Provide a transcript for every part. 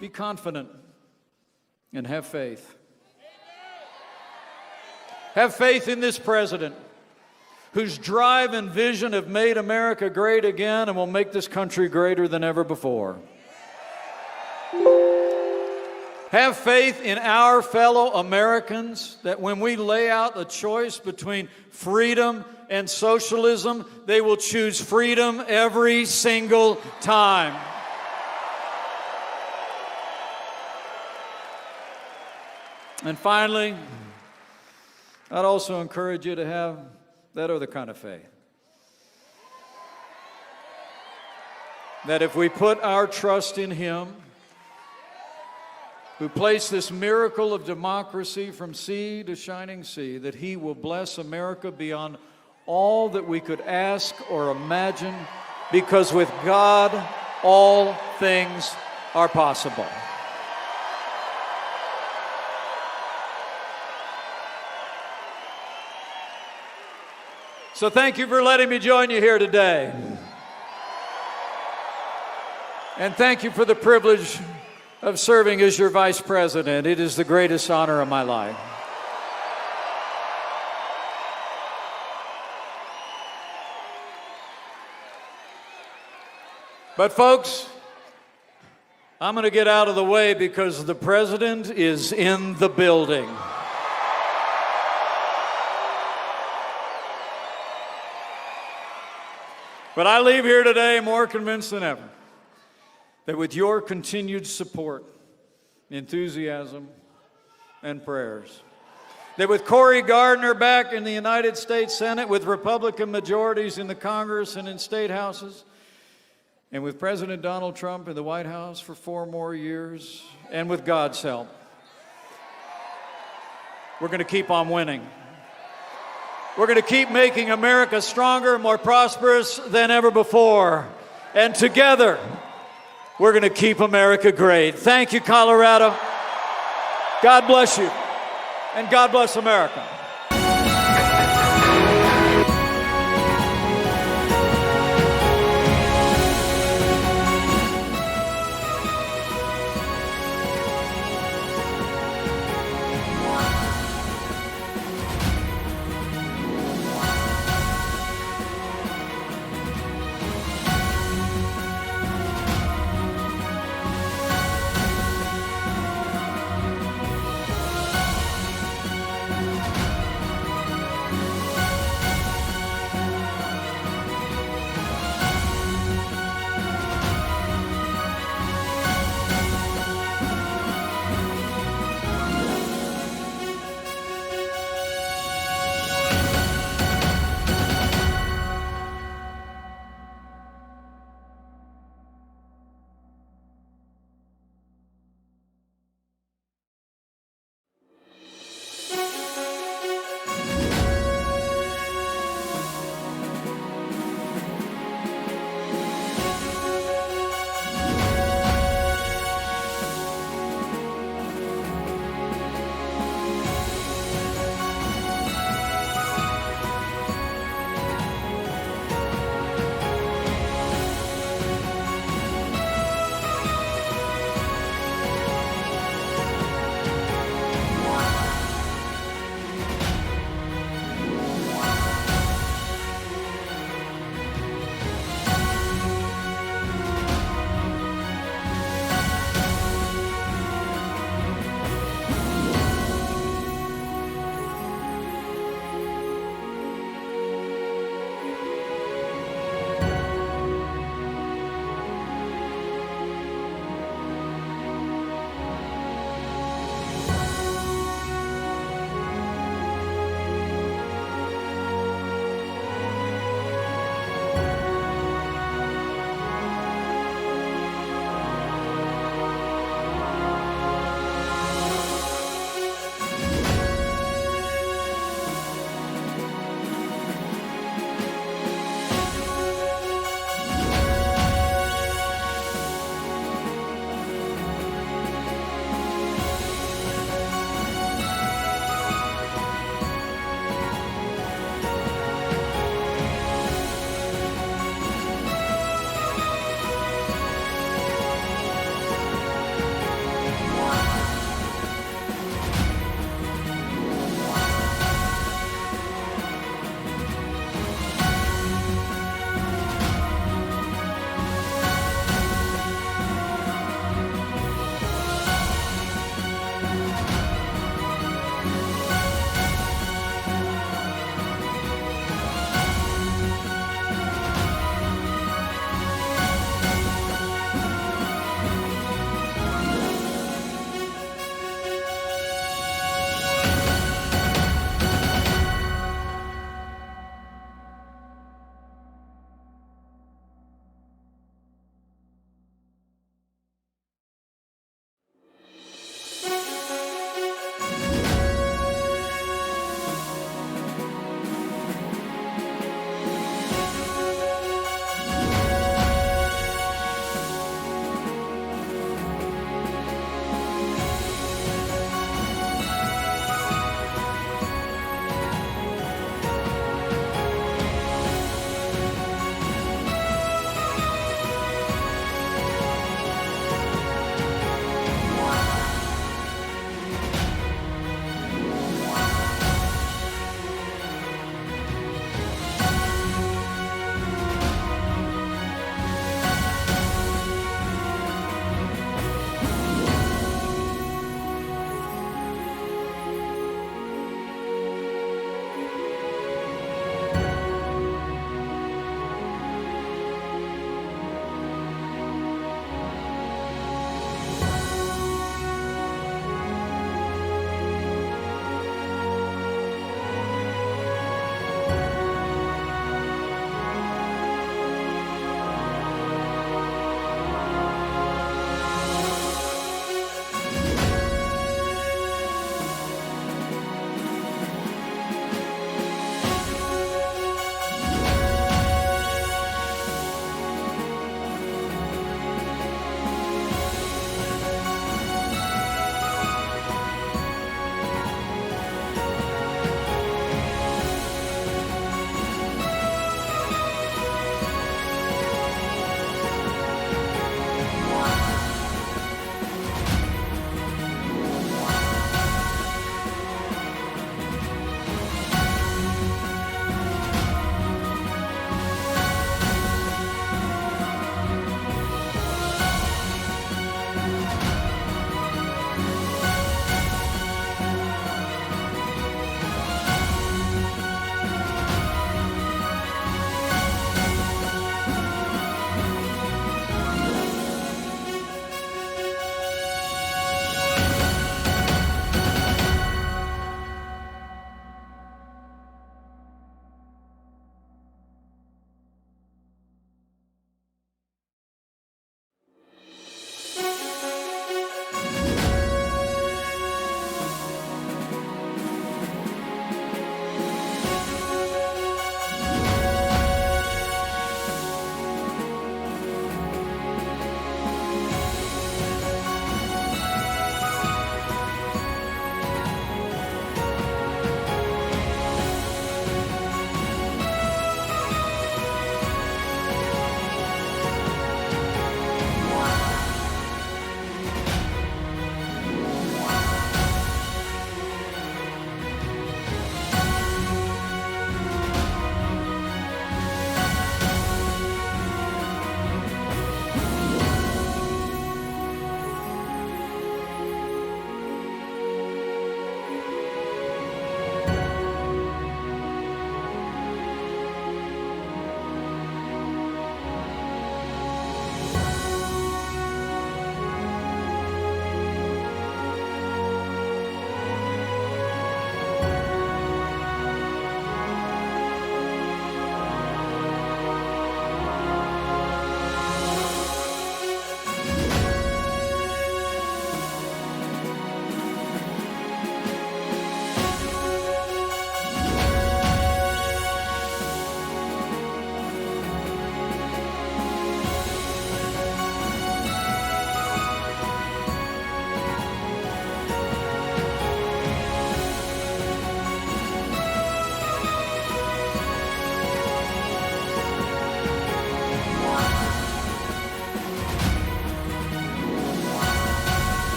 Be confident and have faith. Have faith in this president whose drive and vision have made America great again and will make this country greater than ever before. Have faith in our fellow Americans that when we lay out the choice between freedom and socialism, they will choose freedom every single time. And finally, I'd also encourage you to have that other kind of faith. That if we put our trust in Him, who placed this miracle of democracy from sea to shining sea, that He will bless America beyond all that we could ask or imagine, because with God, all things are possible. So thank you for letting me join you here today. And thank you for the privilege of serving as your vice president. It is the greatest honor of my life. But folks, I'm going to get out of the way because the president is in the building. But I leave here today more convinced than ever that with your continued support, enthusiasm, and prayers, that with Cory Gardner back in the United States Senate, with Republican majorities in the Congress and in state houses, and with President Donald Trump in the White House for 4 more years, and with God's help, we're going to keep on winning. We're going to keep making America stronger, more prosperous than ever before. And together, we're going to keep America great. Thank you, Colorado. God bless you. And God bless America.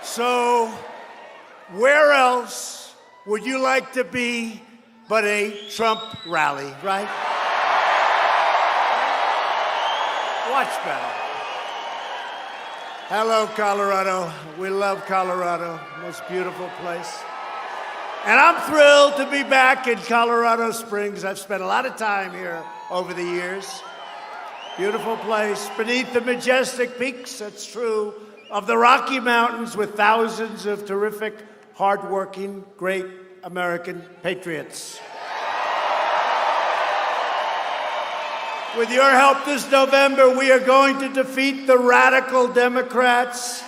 So, where else would you like to be but a Trump rally, right? Watch better. Hello, Colorado. We love Colorado, most beautiful place. And I'm thrilled to be back in Colorado Springs. I've spent a lot of time here over the years. Beautiful place beneath the majestic peaks, that's true, of the Rocky Mountains with thousands of terrific, hardworking, great American patriots. With your help this November, we are going to defeat the radical Democrats.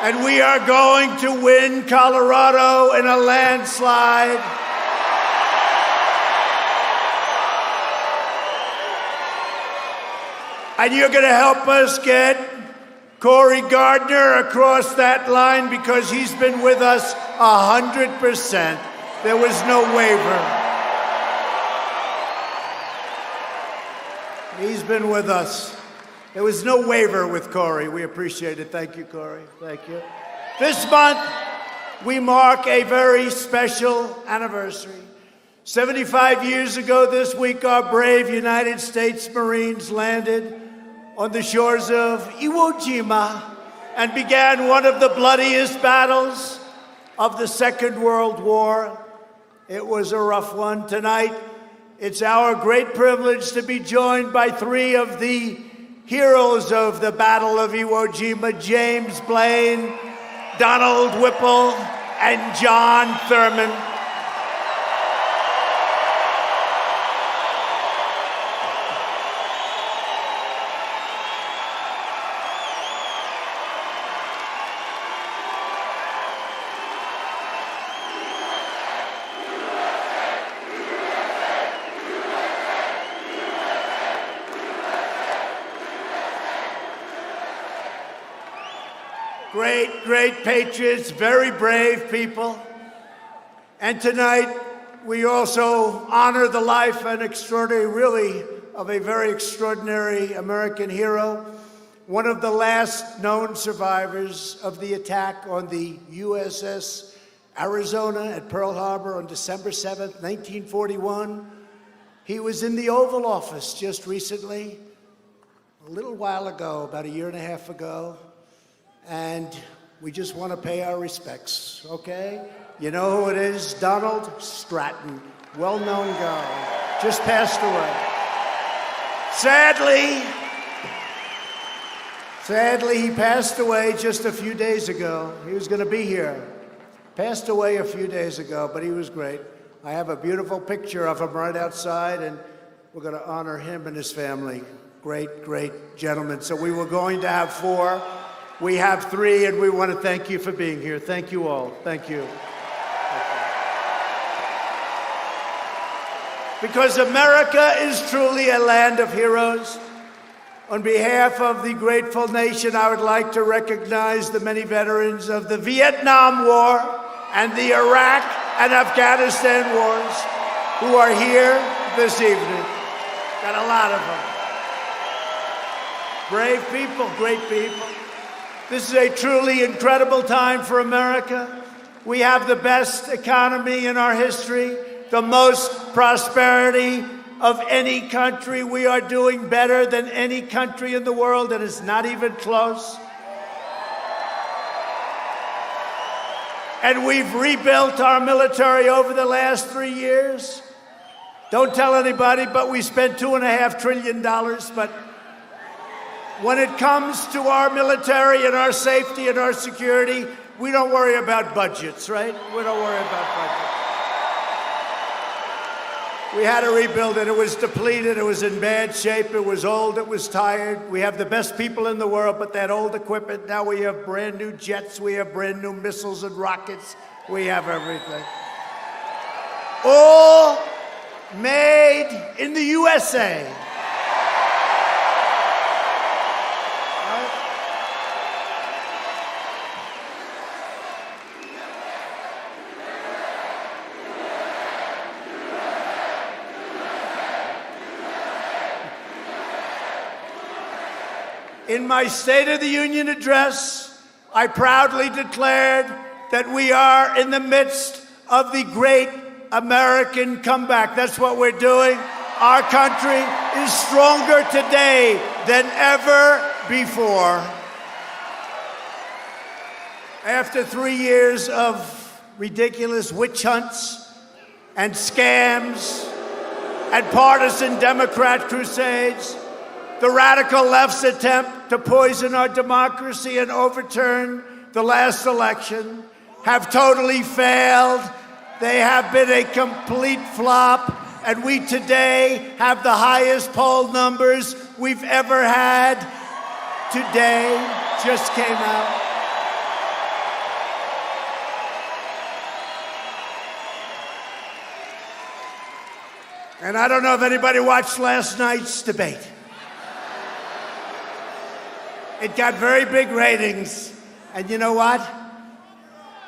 And we are going to win Colorado in a landslide. And you're going to help us get Cory Gardner across that line because he's been with us 100%. There was no waiver. He's been with us. There was no waiver with Cory. We appreciate it. Thank you, Cory. Thank you. This month, we mark a very special anniversary. 75 years ago this week, our brave United States Marines landed on the shores of Iwo Jima and began one of the bloodiest battles of the Second World War. It was a rough one. Tonight, it's our great privilege to be joined by three of the heroes of the Battle of Iwo Jima: James Blaine, Donald Whipple, and John Thurman. Great patriots, very brave people. And tonight, we also honor the life and extraordinary, really, of a very extraordinary American hero, one of the last known survivors of the attack on the USS Arizona at Pearl Harbor on December 7th, 1941. He was in the Oval Office just recently, a little while ago, about a year and a half ago. And we just want to pay our respects, okay? You know who it is? Donald Stratton, well-known guy, just passed away. Sadly, he passed away just a few days ago. He was going to be here. Passed away a few days ago, but he was great. I have a beautiful picture of him right outside, and we're going to honor him and his family. Great gentleman. So we were going to have four. We have three, and we want to thank you for being here. Thank you all. Thank you. Because America is truly a land of heroes. On behalf of the grateful nation, I would like to recognize the many veterans of the Vietnam War and the Iraq and Afghanistan wars who are here this evening. Got a lot of them. Brave people, great people. This is a truly incredible time for America. We have the best economy in our history, the most prosperity of any country. We are doing better than any country in the world, and it's not even close. And we've rebuilt our military over the last 3 years. Don't tell anybody, but we spent $2.5 trillion, but when it comes to our military and our safety and our security, we don't worry about budgets, right? We don't worry about budgets. We had to rebuild it. It was depleted. It was in bad shape. It was old. It was tired. We have the best people in the world, but that old equipment, now we have brand new jets. We have brand new missiles and rockets. We have everything. All made in the USA. In my State of the Union address, I proudly declared that we are in the midst of the great American comeback. That's what we're doing. Our country is stronger today than ever before. After 3 years of ridiculous witch hunts and scams and partisan Democrat crusades, the radical left's attempt to poison our democracy and overturn the last election have totally failed. They have been a complete flop, and we today have the highest poll numbers we've ever had. Today just came out. And I don't know if anybody watched last night's debate. It got very big ratings. And you know what?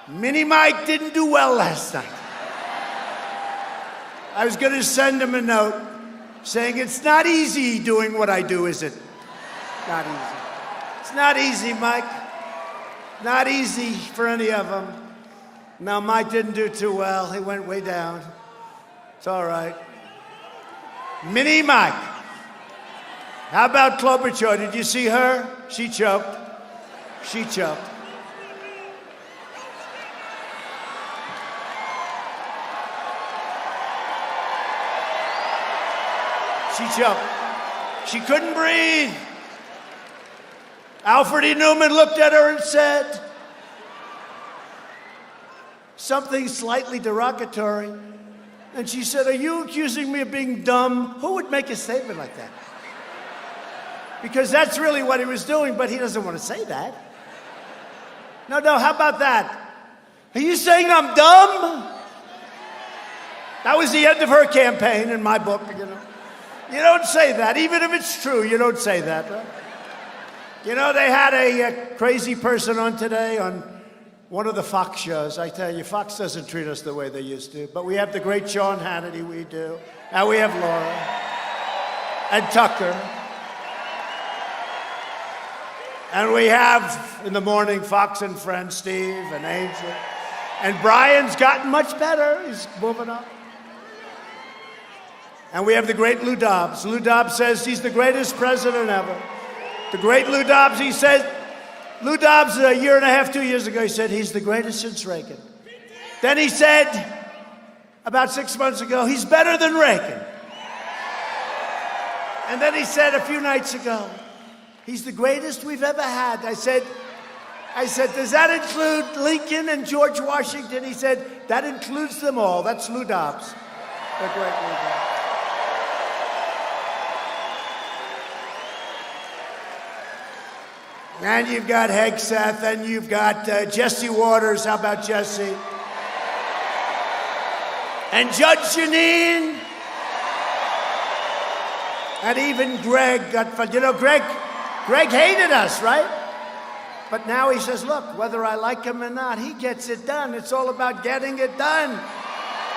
Mini Mike didn't do well last night. I was going to send him a note saying, it's not easy doing what I do, is it? Not easy. It's not easy, Mike. Not easy for any of them. No, Mike didn't do too well. He went way down. It's all right. Mini Mike. How about Klobuchar? Did you see her? She choked. She choked. She choked. She couldn't breathe. Alfred E. Newman looked at her and said something slightly derogatory. And she said, are you accusing me of being dumb? Who would make a statement like that? Because that's really what he was doing, but he doesn't want to say that. No, how about that? Are you saying I'm dumb? That was the end of her campaign in my book, you know. You don't say that. Even if it's true, you don't say that. Right? You know, they had a crazy person on today on one of the Fox shows. I tell you, Fox doesn't treat us the way they used to. But we have the great Sean Hannity, we do. And we have Laura. And Tucker. And we have, in the morning, Fox and Friends, Steve and Angel. And Brian's gotten much better. He's moving up. And we have the great Lou Dobbs. Lou Dobbs says he's the greatest president ever. The great Lou Dobbs, he said, Lou Dobbs, a year and a half, 2 years ago, he said he's the greatest since Reagan. Then he said, about 6 months ago, he's better than Reagan. And then he said a few nights ago, he's the greatest we've ever had. I said, does that include Lincoln and George Washington? He said, that includes them all. That's Lou Dobbs. The great Lou Dobbs. And you've got Hegseth, and you've got Jesse Waters. How about Jesse? And Judge Jeanine. And even Greg got fun. You know, Greg hated us, right? But now he says, look, whether I like him or not, he gets it done. It's all about getting it done,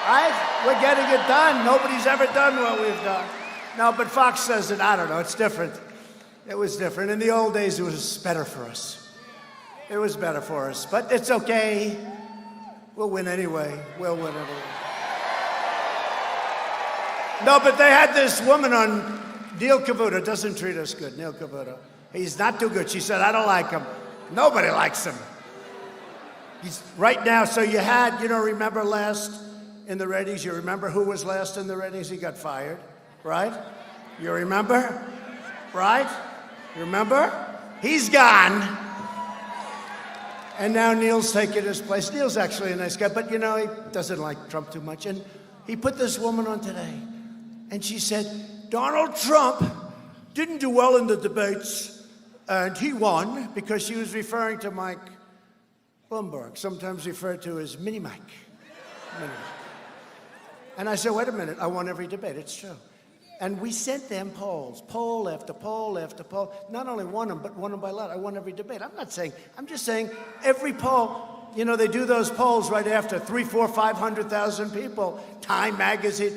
right? We're getting it done. Nobody's ever done what we've done. No, but Fox says it. I don't know. It's different. It was different. In the old days, it was better for us. It was better for us. But it's okay. We'll win anyway. We'll win anyway. No, but they had this woman on, Neil Cavuto, doesn't treat us good, Neil Cavuto. He's not too good. She said, I don't like him. Nobody likes him. He's right now, so you had, remember last in the ratings, you remember who was last in the ratings? He got fired, right? You remember? Right? You remember? He's gone. And now Neil's taking his place. Neil's actually a nice guy, but he doesn't like Trump too much. And he put this woman on today, and she said, Donald Trump didn't do well in the debates, and he won because she was referring to Mike Bloomberg, sometimes referred to as Mini Mike. Mini Mike. And I said, wait a minute, I won every debate. It's true. And we sent them polls, poll after poll after poll. Not only won them, but won them by a lot. I won every debate. I'm just saying every poll, they do those polls right after 300,000, 400,000, 500,000 people, Time magazine.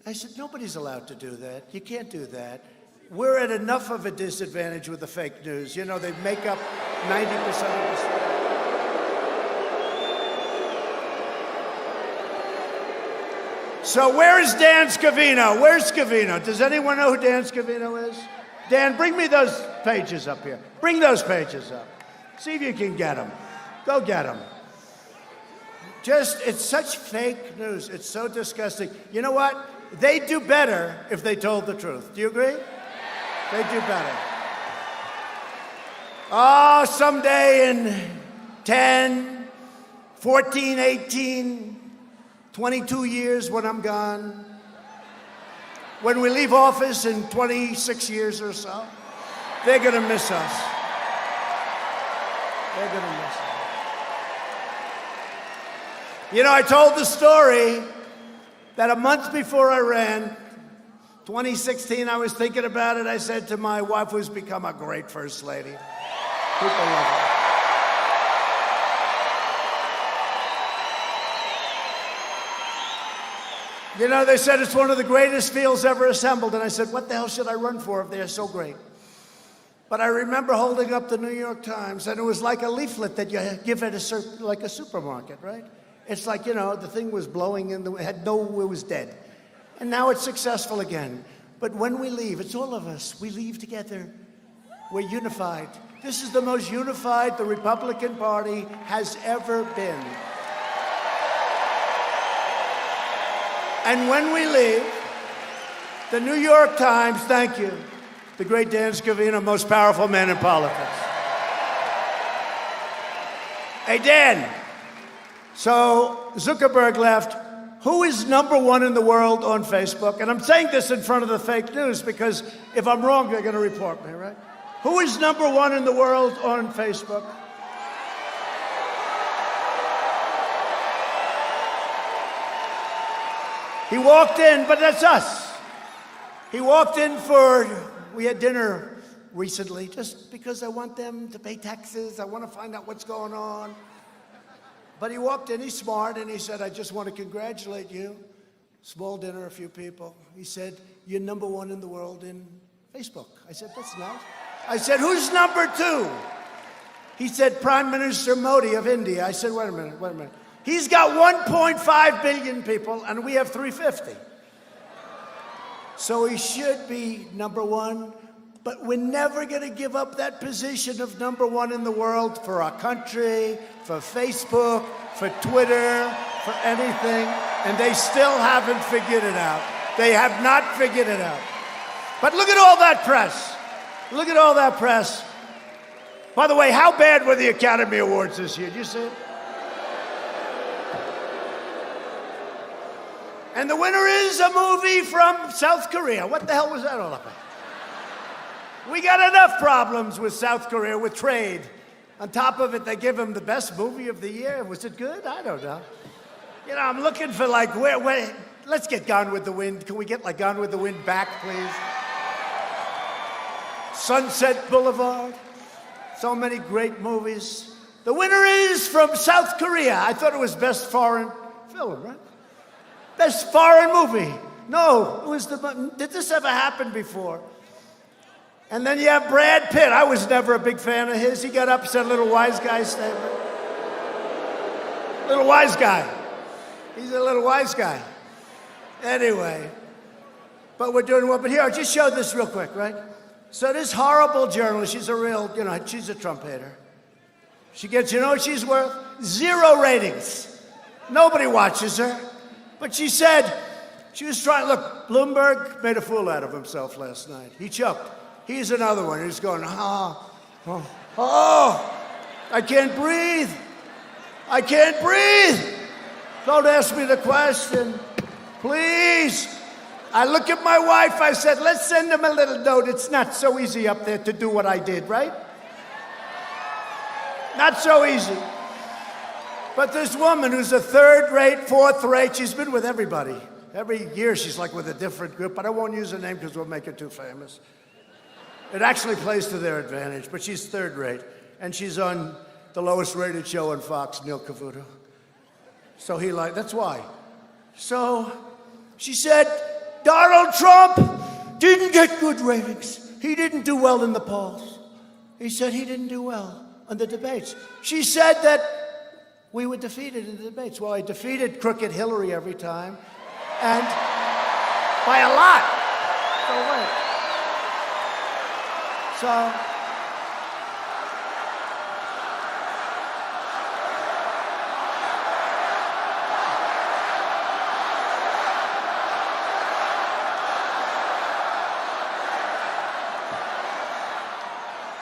I said, nobody's allowed to do that. You can't do that. we're at enough of a disadvantage with the fake news. You know, they make up 90% of the story. So where is Dan Scavino? Where's Scavino? Does anyone know who Dan Scavino is? Dan, bring me those pages up here. Bring those pages up. See if you can get them. Go get them. It's such fake news. It's so disgusting. You know what? They'd do better if they told the truth. Do you agree? They'd do better. Oh, someday in 10, 14, 18, 22 years when I'm gone, when we leave office in 26 years or so, they're going to miss us. They're going to miss us. You know, I told the story that a month before I ran, 2016, I was thinking about it. I said to my wife, who's become a great first lady, people love her. You know, they said it's one of the greatest fields ever assembled. And I said, what the hell should I run for if they're so great? But I remember holding up the New York Times, and it was like a leaflet that you give at like a supermarket, right? It's like, you know, the thing was blowing in, it was dead. And now it's successful again. But when we leave, it's all of us. We leave together. We're unified. This is the most unified the Republican Party has ever been. And when we leave, the New York Times, thank you, the great Dan Scavino, most powerful man in politics. Hey, Dan, so Zuckerberg left. Who is #1 in the world on Facebook? And I'm saying this in front of the fake news because if I'm wrong, they're going to report me, right? Who is #1 in the world on Facebook? He walked in, but that's us. He walked in we had dinner recently, just because I want them to pay taxes. I want to find out what's going on. But he walked in, he's smart, and he said, I just want to congratulate you. Small dinner, a few people. He said, you're #1 in the world in Facebook. I said, that's nice. I said, who's #2? He said, Prime Minister Modi of India. I said, wait a minute. He's got 1.5 billion people, and we have 350. So he should be #1, but we're never going to give up that position of #1 in the world for our country, for Facebook, for Twitter, for anything, and they still haven't figured it out. They have not figured it out. But look at all that press. Look at all that press. By the way, how bad were the Academy Awards this year? Did you see it? And the winner is a movie from South Korea. What the hell was that all about? We got enough problems with South Korea, with trade. On top of it, they give him the best movie of the year. Was it good? I don't know. You know, I'm looking for like, let's get Gone with the Wind. Can we get like Gone with the Wind back, please? Sunset Boulevard. So many great movies. The winner is from South Korea. I thought it was best foreign film, right? Best foreign movie. No, it was did this ever happen before? And then you have Brad Pitt. I was never a big fan of his. He got up and said Little Wise Guy statement. Little Wise Guy. He's a little wise guy. Anyway, but we're doing well. But here, I'll just show this real quick, right? So this horrible journalist, she's she's a Trump hater. She gets, you know what she's worth? 0 ratings. Nobody watches her. But she said, she was trying, look, Bloomberg made a fool out of himself last night. He choked. He's another one. He's going, I can't breathe. I can't breathe. Don't ask me the question, please. I look at my wife, I said, let's send him a little note. It's not so easy up there to do what I did, right? Not so easy. But this woman who's a 3rd rate, 4th rate, she's been with everybody. Every year she's like with a different group, but I won't use her name because we'll make her too famous. It actually plays to their advantage, but she's 3rd rate. And she's on the lowest rated show on Fox, Neil Cavuto. So that's why. So she said, Donald Trump, didn't get good ratings. He didn't do well in the polls. He said he didn't do well on the debates. She said that we were defeated in the debates. Well, I defeated crooked Hillary every time, and by a lot. So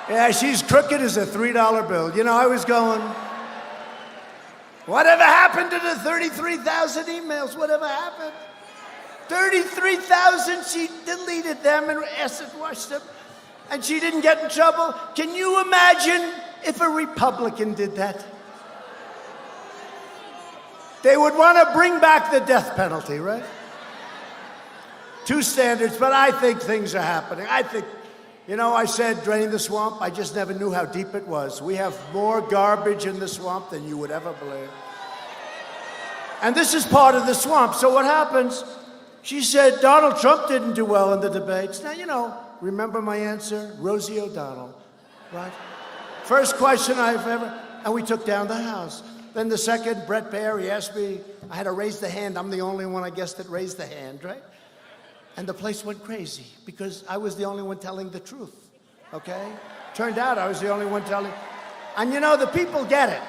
yeah, she's crooked as a $3 bill. You know, I was going, whatever happened to the 33,000 emails? Whatever happened? 33,000, she deleted them and acid washed them, and she didn't get in trouble. Can you imagine if a Republican did that? They would want to bring back the death penalty, right? Two standards, but I think things are happening. I think, you know, I said drain the swamp. I just never knew how deep it was. We have more garbage in the swamp than you would ever believe. And this is part of the swamp. So what happens? She said Donald Trump didn't do well in the debates. Now, you know, remember my answer? Rosie O'Donnell, right? First question I've ever, and we took down the House. Then the second, Brett Baer, he asked me, I had to raise the hand. I'm the only one, I guess, that raised the hand, right? And the place went crazy because I was the only one telling the truth, okay? Turned out I was the only one telling, and you know, the people get it.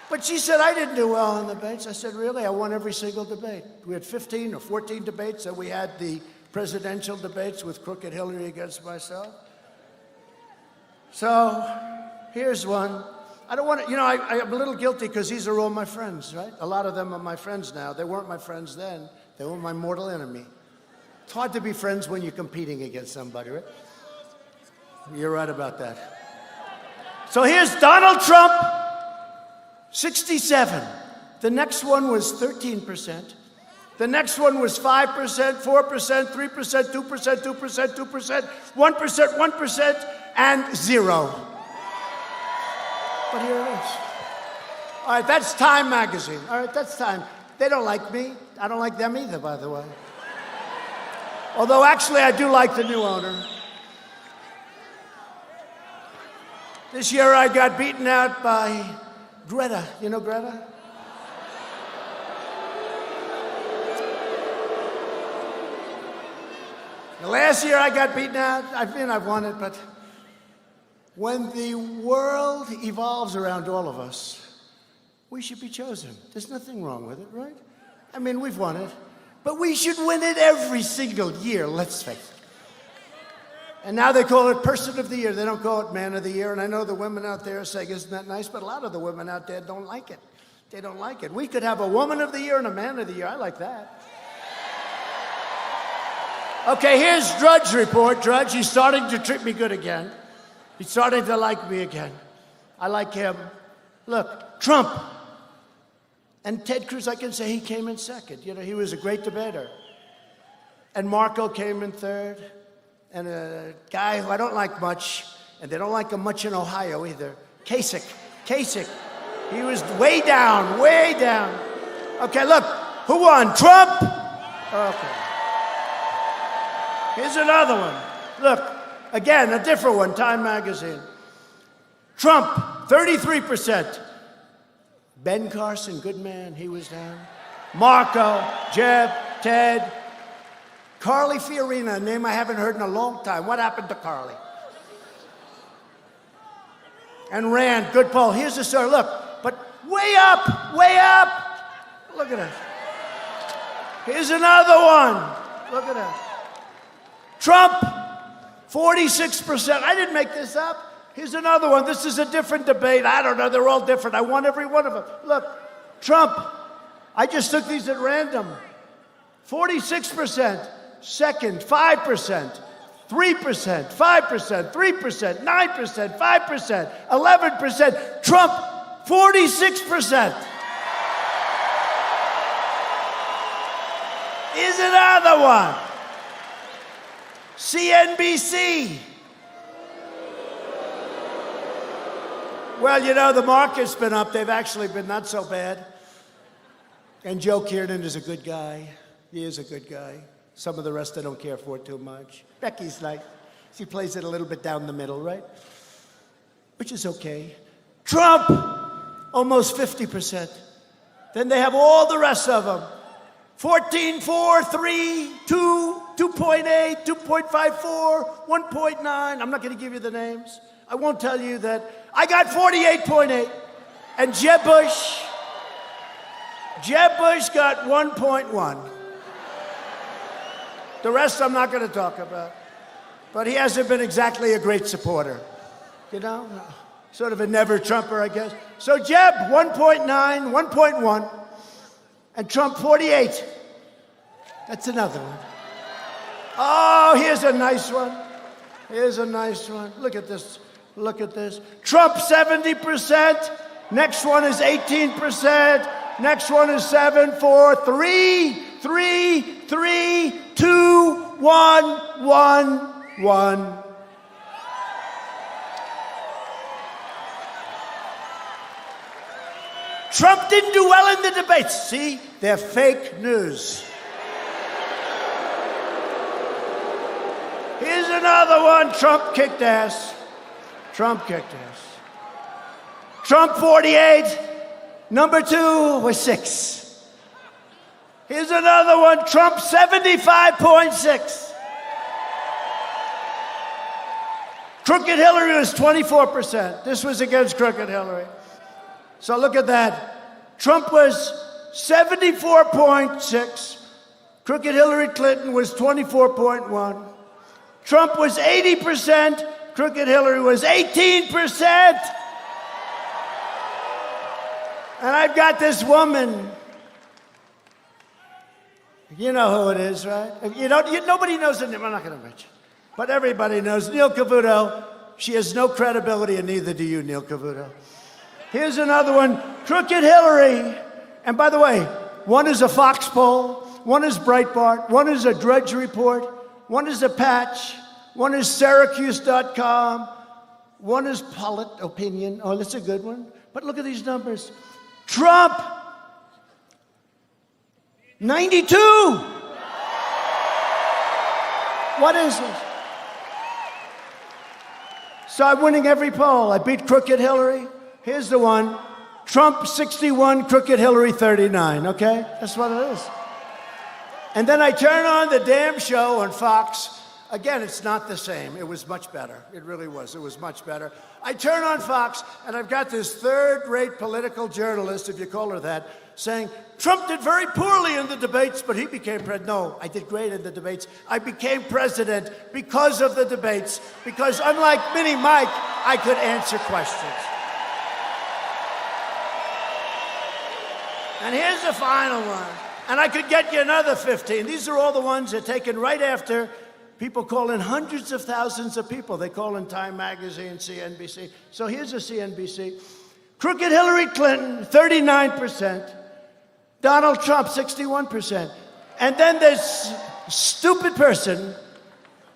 But she said, I didn't do well in the debates. I said, really? I won every single debate. We had 15 or 14 debates, and we had the presidential debates with crooked Hillary against myself. So here's one. I don't want to, you know, I'm a little guilty because these are all my friends, right? A lot of them are my friends now. They weren't my friends then. They were my mortal enemy. It's hard to be friends when you're competing against somebody, right? You're right about that. So here's Donald Trump, 67. The next one was 13%. The next one was 5%, 4%, 3%, 2%, 2%, 2%, 1%, 1%, and 0. But here it is. All right, that's Time magazine. All right, that's Time. They don't like me. I don't like them either, by the way. Although, actually, I do like the new owner. This year, I got beaten out by Greta. You know Greta? The last year, I got beaten out. I've won it, but when the world evolves around all of us, we should be chosen. There's nothing wrong with it, right? I mean, we've won it. But we should win it every single year, let's face it. And now they call it Person of the Year. They don't call it Man of the Year. And I know the women out there are saying, isn't that nice? But a lot of the women out there don't like it. They don't like it. We could have a Woman of the Year and a Man of the Year. I like that. Okay, here's Drudge report. Drudge, he's starting to treat me good again. He's starting to like me again. I like him. Look, Trump. And Ted Cruz, I can say he came in second. You know, he was a great debater. And Marco came in third. And a guy who I don't like much, and they don't like him much in Ohio either, Kasich. He was way down, way down. Okay, look, who won? Trump? Okay. Here's another one. Look, again, a different one, Time magazine. Trump, 33%. Ben Carson, good man, he was down. Marco, Jeb, Ted. Carly Fiorina, a name I haven't heard in a long time. What happened to Carly? And Rand, good poll. Here's the story. Look, but way up, way up. Look at that. Here's another one. Look at that. Trump, 46%. I didn't make this up. Here's another one. This is a different debate. I don't know. They're all different. I won every one of them. Look, Trump. I just took these at random. 46%. Second, 5%. 3%, 5%, 3%, 9%, 5%, 11%. Trump, 46%. Here's another one. CNBC. Well, you know, the market's been up. They've actually been not so bad. And Joe Kiernan is a good guy. He is a good guy. Some of the rest I don't care for too much. Becky's like, she plays it a little bit down the middle, right? Which is okay. Trump, almost 50%. Then they have all the rest of them. 14, 4, 3, 2, 2.8, 2.54, 1.9. I'm not going to give you the names. I won't tell you that. I got 48.8. And Jeb Bush got 1.1. The rest I'm not going to talk about. But he hasn't been exactly a great supporter. You know? Sort of a never-Trumper, I guess. So Jeb, 1.9, 1.1. And Trump, 48. That's another one. Oh, here's a nice one. Here's a nice one. Look at this. Look at this. Trump, 70%. Next one is 18%. Next one is 7, 4, 3, 3, 3, 2, 1, 1, 1. Trump didn't do well in the debates. See, they're fake news. Here's another one. Trump kicked ass. Trump kicked ass. Trump 48. Number 2 was 6. Here's another one. Trump 75.6. Crooked Hillary was 24%. This was against Crooked Hillary. So look at that. Trump was 74.6. Crooked Hillary Clinton was 24.1. Trump was 80%. Crooked Hillary was 18%. And I've got this woman. You know who it is, right? Nobody knows her name. I'm not going to mention. But everybody knows Neil Cavuto. She has no credibility, and neither do you, Neil Cavuto. Here's another one, Crooked Hillary. And by the way, one is a Fox poll, one is Breitbart, one is a Drudge Report, one is a Patch, one is Syracuse.com, one is Polit Opinion. Oh, that's a good one. But look at these numbers. Trump, 92. What is this? So I'm winning every poll. I beat Crooked Hillary. Here's the one. Trump 61, Crooked Hillary 39, okay? That's what it is. And then I turn on the damn show on Fox. Again, it's not the same. It was much better. It really was. It was much better. I turn on Fox, and I've got this third-rate political journalist, if you call her that, saying, Trump did very poorly in the debates, but he became president. No, I did great in the debates. I became president because of the debates, because unlike Mini Mike, I could answer questions. And here's the final one. And I could get you another 15. These are all the ones that are taken right after people call in hundreds of thousands of people. They call in Time Magazine, CNBC. So here's a CNBC. Crooked Hillary Clinton, 39%. Donald Trump, 61%. And then this stupid person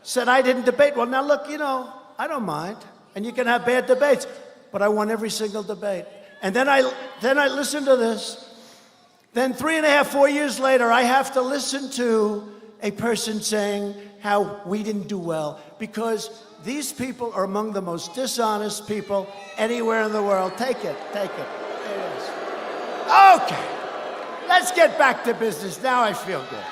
said, I didn't debate. Well, now look, I don't mind. And you can have bad debates. But I won every single debate. And then I listened to this. Then 3.5, 4 years later, I have to listen to a person saying how we didn't do well because these people are among the most dishonest people anywhere in the world. Take it. There it is. Okay, let's get back to business. Now I feel good.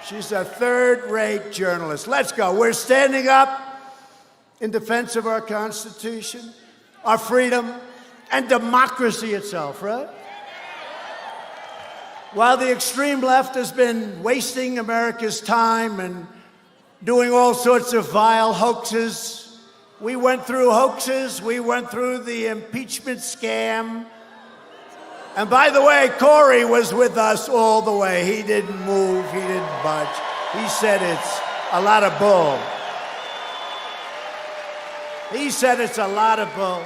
She's a third-rate journalist. Let's go. We're standing up in defense of our Constitution, our freedom, and democracy itself, right? While the extreme left has been wasting America's time and doing all sorts of vile hoaxes, we went through hoaxes, we went through the impeachment scam. And by the way, Corey was with us all the way. He didn't move, he didn't budge. He said it's a lot of bull. He said it's a lot of bull.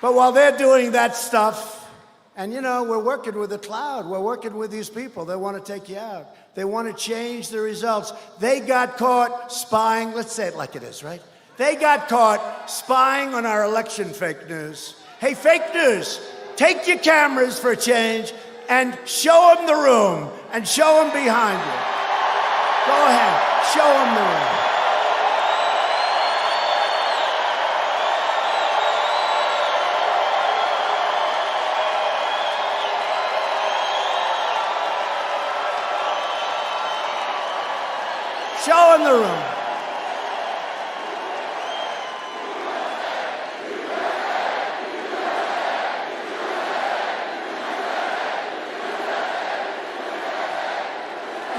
But while they're doing that stuff, and we're working with the cloud, we're working with these people. They want to take you out. They want to change the results. They got caught spying, let's say it like it is, right? They got caught spying on our election fake news. Hey, fake news, take your cameras for a change and show them the room and show them behind you. Go ahead, show them the room. Show them the room.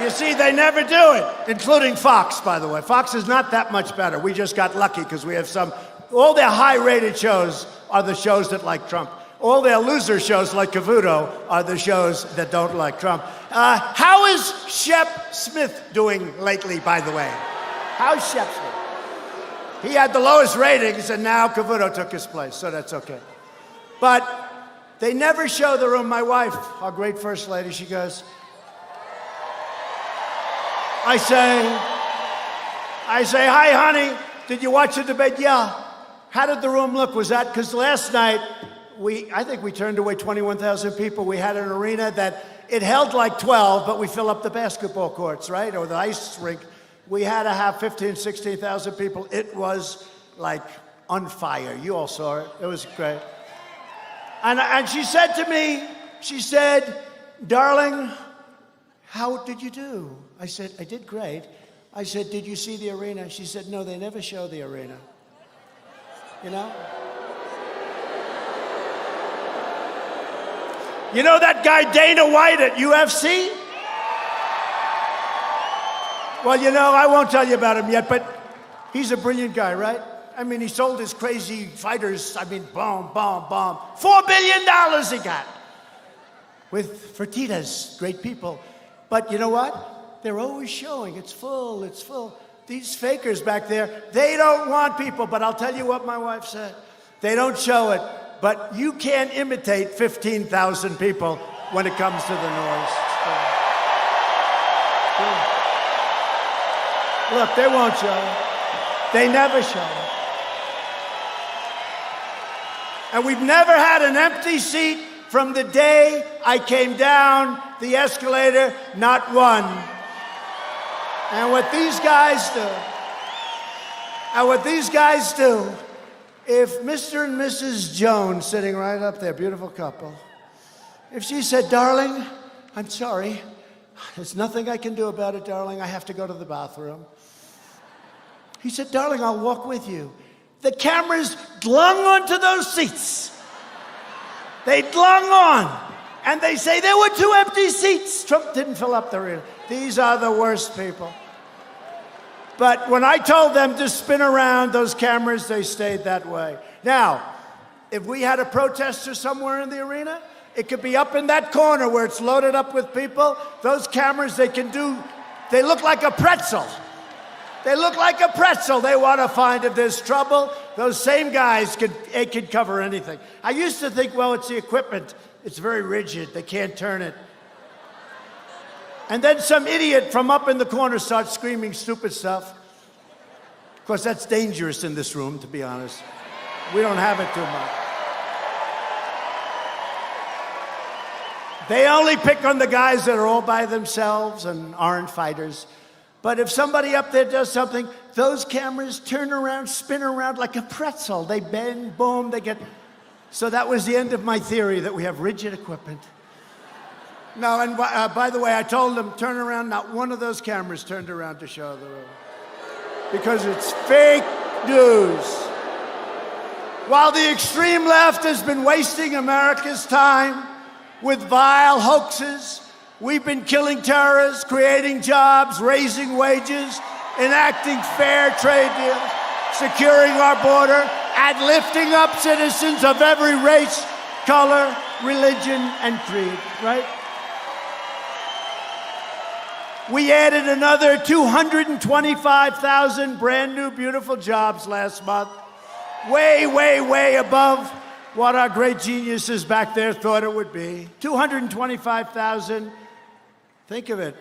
You see, they never do it, including Fox, by the way. Fox is not that much better. We just got lucky because we have all their high-rated shows are the shows that like Trump. All their loser shows like Cavuto are the shows that don't like Trump. How is Shep Smith doing lately, by the way? How's Shep Smith? He had the lowest ratings, and now Cavuto took his place, so that's okay. But they never show the room. My wife, our great first lady, she goes, I say, hi, honey, did you watch the debate? Yeah. How did the room look? Was that, because last night, I think we turned away 21,000 people. We had an arena that, it held like 12, but we fill up the basketball courts, right? Or the ice rink. We had to have 15, 16,000 people. It was like on fire. You all saw it. It was great. And she said to me, she said, darling, how did you do? I said, I did great. I said, did you see the arena? She said, no, they never show the arena. You know? You know that guy Dana White at UFC? Well, you know, I won't tell you about him yet, but he's a brilliant guy, right? I mean, he sold his crazy fighters, bomb. $4 billion he got. With Fertitas, great people. But you know what? They're always showing, it's full. These fakers back there, they don't want people, but I'll tell you what my wife said. They don't show it, but you can't imitate 15,000 people when it comes to the noise. Look, they won't show it. They never show it. And we've never had an empty seat from the day I came down the escalator, not one. And what these guys do, if Mr. and Mrs. Jones, sitting right up there, beautiful couple, if she said, darling, I'm sorry, there's nothing I can do about it, darling, I have to go to the bathroom. He said, darling, I'll walk with you. The cameras glung onto those seats. They glung on. And they say there were 2 empty seats. Trump didn't fill up the arena. These are the worst people. But when I told them to spin around those cameras, they stayed that way. Now, if we had a protester somewhere in the arena, it could be up in that corner where it's loaded up with people. Those cameras, they look like a pretzel. They look like a pretzel. They want to find if there's trouble. Those same guys could cover anything. I used to think, well, it's the equipment. It's very rigid. They can't turn it. And then some idiot from up in the corner starts screaming stupid stuff. Of course, that's dangerous in this room, to be honest. We don't have it too much. They only pick on the guys that are all by themselves and aren't fighters. But if somebody up there does something, those cameras turn around, spin around like a pretzel. They bend, boom, they get... So that was the end of my theory that we have rigid equipment. No, and by the way, I told them, turn around. Not one of those cameras turned around to show the room. Because it's fake news. While the extreme left has been wasting America's time with vile hoaxes, we've been killing terrorists, creating jobs, raising wages, enacting fair trade deals, securing our border, and lifting up citizens of every race, color, religion, and creed, right? We added another 225,000 brand new beautiful jobs last month. Way, way, way above what our great geniuses back there thought it would be. 225,000. Think of it.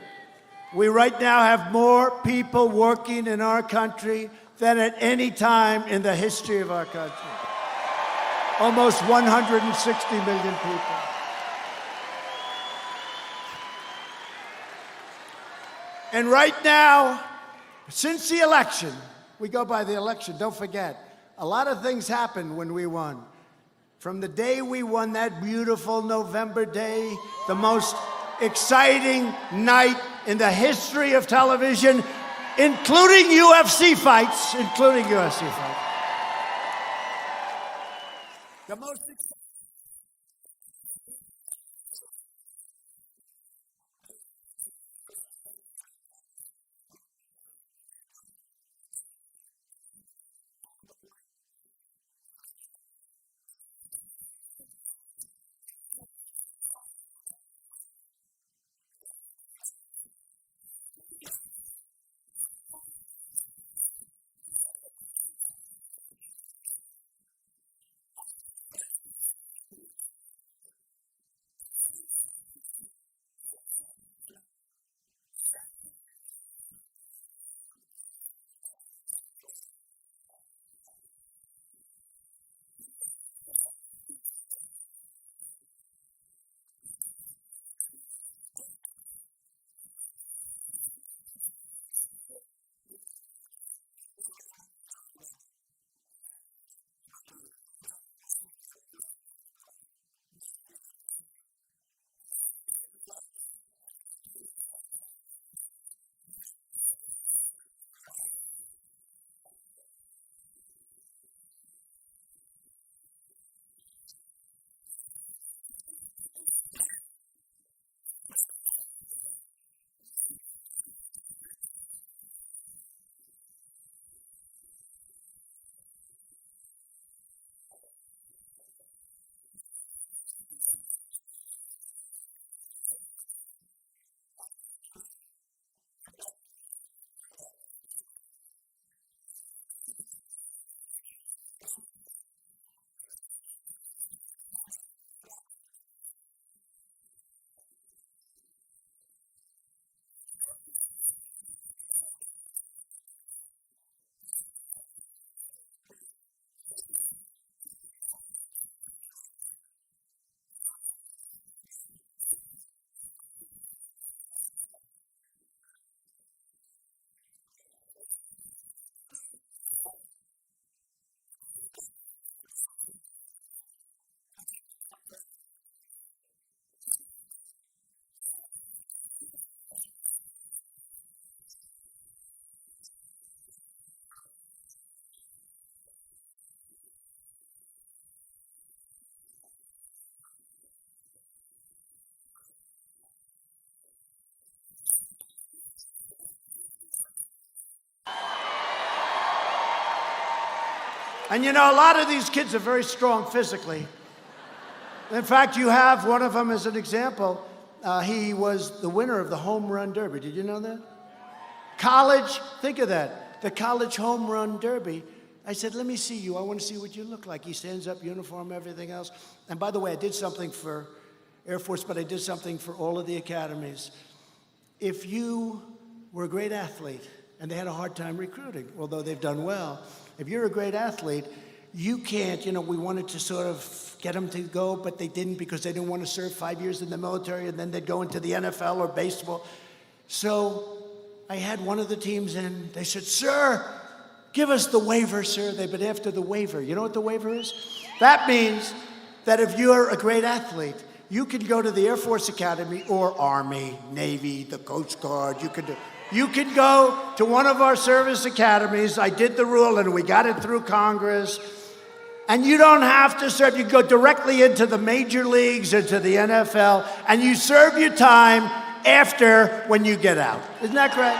We right now have more people working in our country than at any time in the history of our country. Almost 160 million people. And right now, since the election, we go by the election, don't forget, a lot of things happened when we won. From the day we won, that beautiful November day, the most exciting night in the history of television, including UFC fights, The most exciting. And you know, a lot of these kids are very strong physically. In fact, you have one of them as an example. He was the winner of the home run derby. Did you know that? College, think of that. The college home run derby. I said, let me see you. I want to see what you look like. He stands up, uniform, everything else. And by the way, I did something for Air Force, but I did something for all of the academies. If you were a great athlete, and they had a hard time recruiting, although they've done well, if you're a great athlete, you can't, you know, we wanted to sort of get them to go, but they didn't because they didn't want to serve 5 years in the military and then they'd go into the NFL or baseball. So I had one of the teams in, they said, sir, give us the waiver, sir. They've been after the waiver. You know what the waiver is? That means that if you're a great athlete, you can go to the Air Force Academy or Army, Navy, the Coast Guard. You can go to one of our service academies. I did the rule and we got it through Congress. And you don't have to serve. You go directly into the major leagues, into the NFL, and you serve your time after when you get out. Isn't that correct?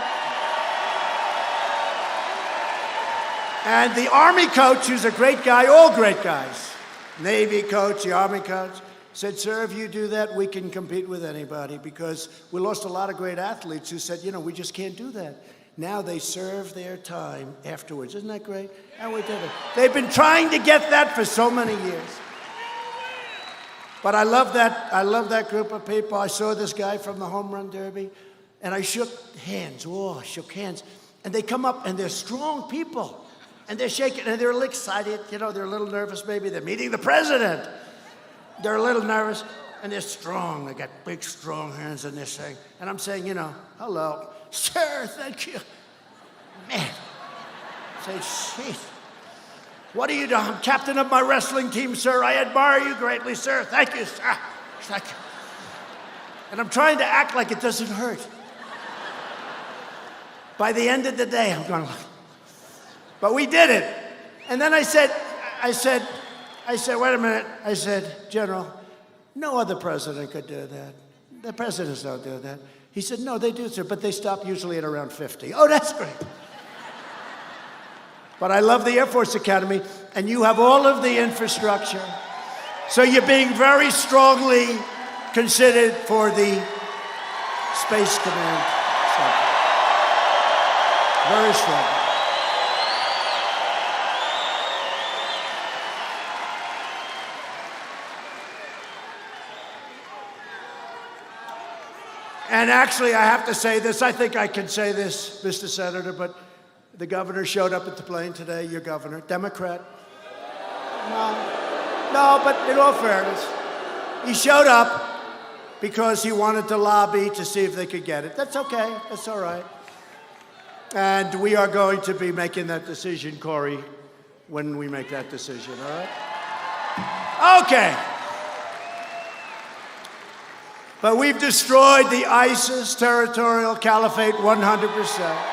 And the Army coach, who's a great guy, all great guys, Navy coach, the Army coach, said, sir, if you do that, we can compete with anybody, because we lost a lot of great athletes who said, you know, we just can't do that. Now they serve their time afterwards. Isn't that great? And we did it. They've been trying to get that for so many years. But I love that group of people. I saw this guy from the home run derby, and I shook hands. Oh, I shook hands. And they come up, and they're strong people. And they're shaking, and they're a little excited. You know, they're a little nervous maybe. They're meeting the president. They're a little nervous, and they're strong. They got big, strong hands, and they're saying, and I'm saying, you know, hello. Sir, thank you. Man. Say, shit. What are you doing? I'm captain of my wrestling team, sir. I admire you greatly, sir. Thank you, sir. Thank you. And I'm trying to act like it doesn't hurt. By the end of the day, I'm going, but we did it. And then I said, wait a minute. I said, General, no other president could do that. The presidents don't do that. He said, no, they do, sir, but they stop usually at around 50. Oh, that's great. But I love the Air Force Academy, and you have all of the infrastructure. So you're being very strongly considered for the Space Command Center. Very strong. And actually, I have to say this. I think I can say this, Mr. Senator, but the governor showed up at the plane today, your governor, Democrat. No, but in all fairness, he showed up because he wanted to lobby to see if they could get it. That's okay, that's all right. And we are going to be making that decision, Corey, when we make that decision, all right? Okay. But we've destroyed the ISIS territorial caliphate 100%.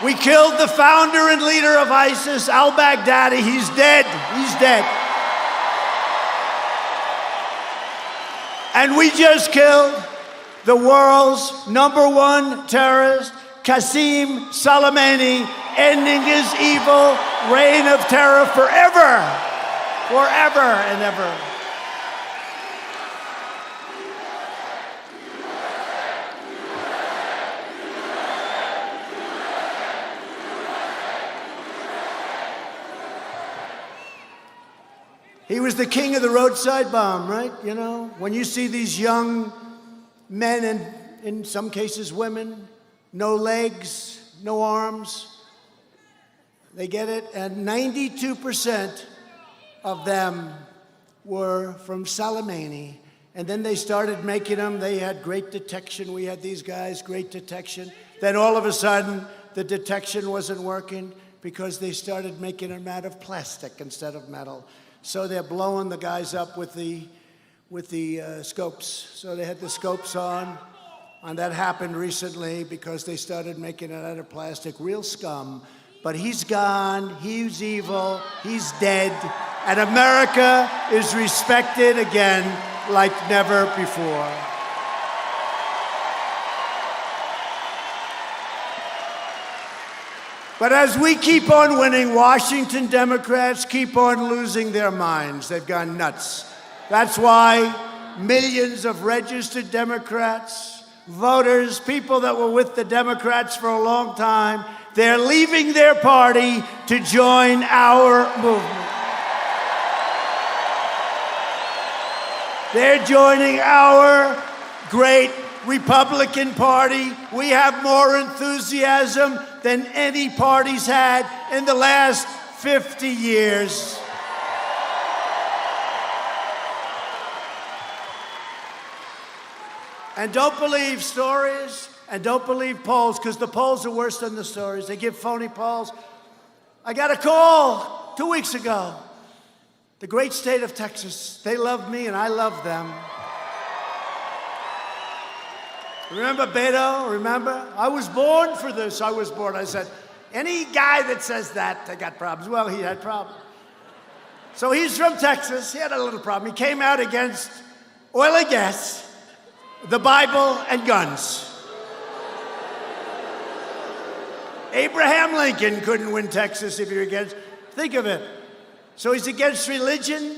We killed the founder and leader of ISIS, al-Baghdadi. He's dead. He's dead. And we just killed the world's #1 terrorist, Qasem Soleimani, ending his evil reign of terror forever. Forever and ever. He was the king of the roadside bomb, right? You know, when you see these young men and in some cases women, no legs, no arms, they get it, and 92% of them were from Soleimani. And then they started making them. They had great detection. We had these guys, great detection. Then all of a sudden, the detection wasn't working because they started making them out of plastic instead of metal. So they're blowing the guys up with the scopes. So they had the scopes on, and that happened recently because they started making it out of plastic. Real scum. But he's gone, he's evil, he's dead, and America is respected again like never before. But as we keep on winning, Washington Democrats keep on losing their minds. They've gone nuts. That's why millions of registered Democrats, voters, people that were with the Democrats for a long time, they're leaving their party to join our movement. They're joining our great Republican Party. We have more enthusiasm than any party's had in the last 50 years. And don't believe stories and don't believe polls, because the polls are worse than the stories. They give phony polls. I got a call 2 weeks ago. The great state of Texas, they love me and I love them. Remember Beto? Remember? I was born for this. I was born. I said, any guy that says that, they got problems. Well, he had problems. So he's from Texas. He had a little problem. He came out against oil and gas, the Bible, and guns. Abraham Lincoln couldn't win Texas if you're against. Think of it. So he's against religion,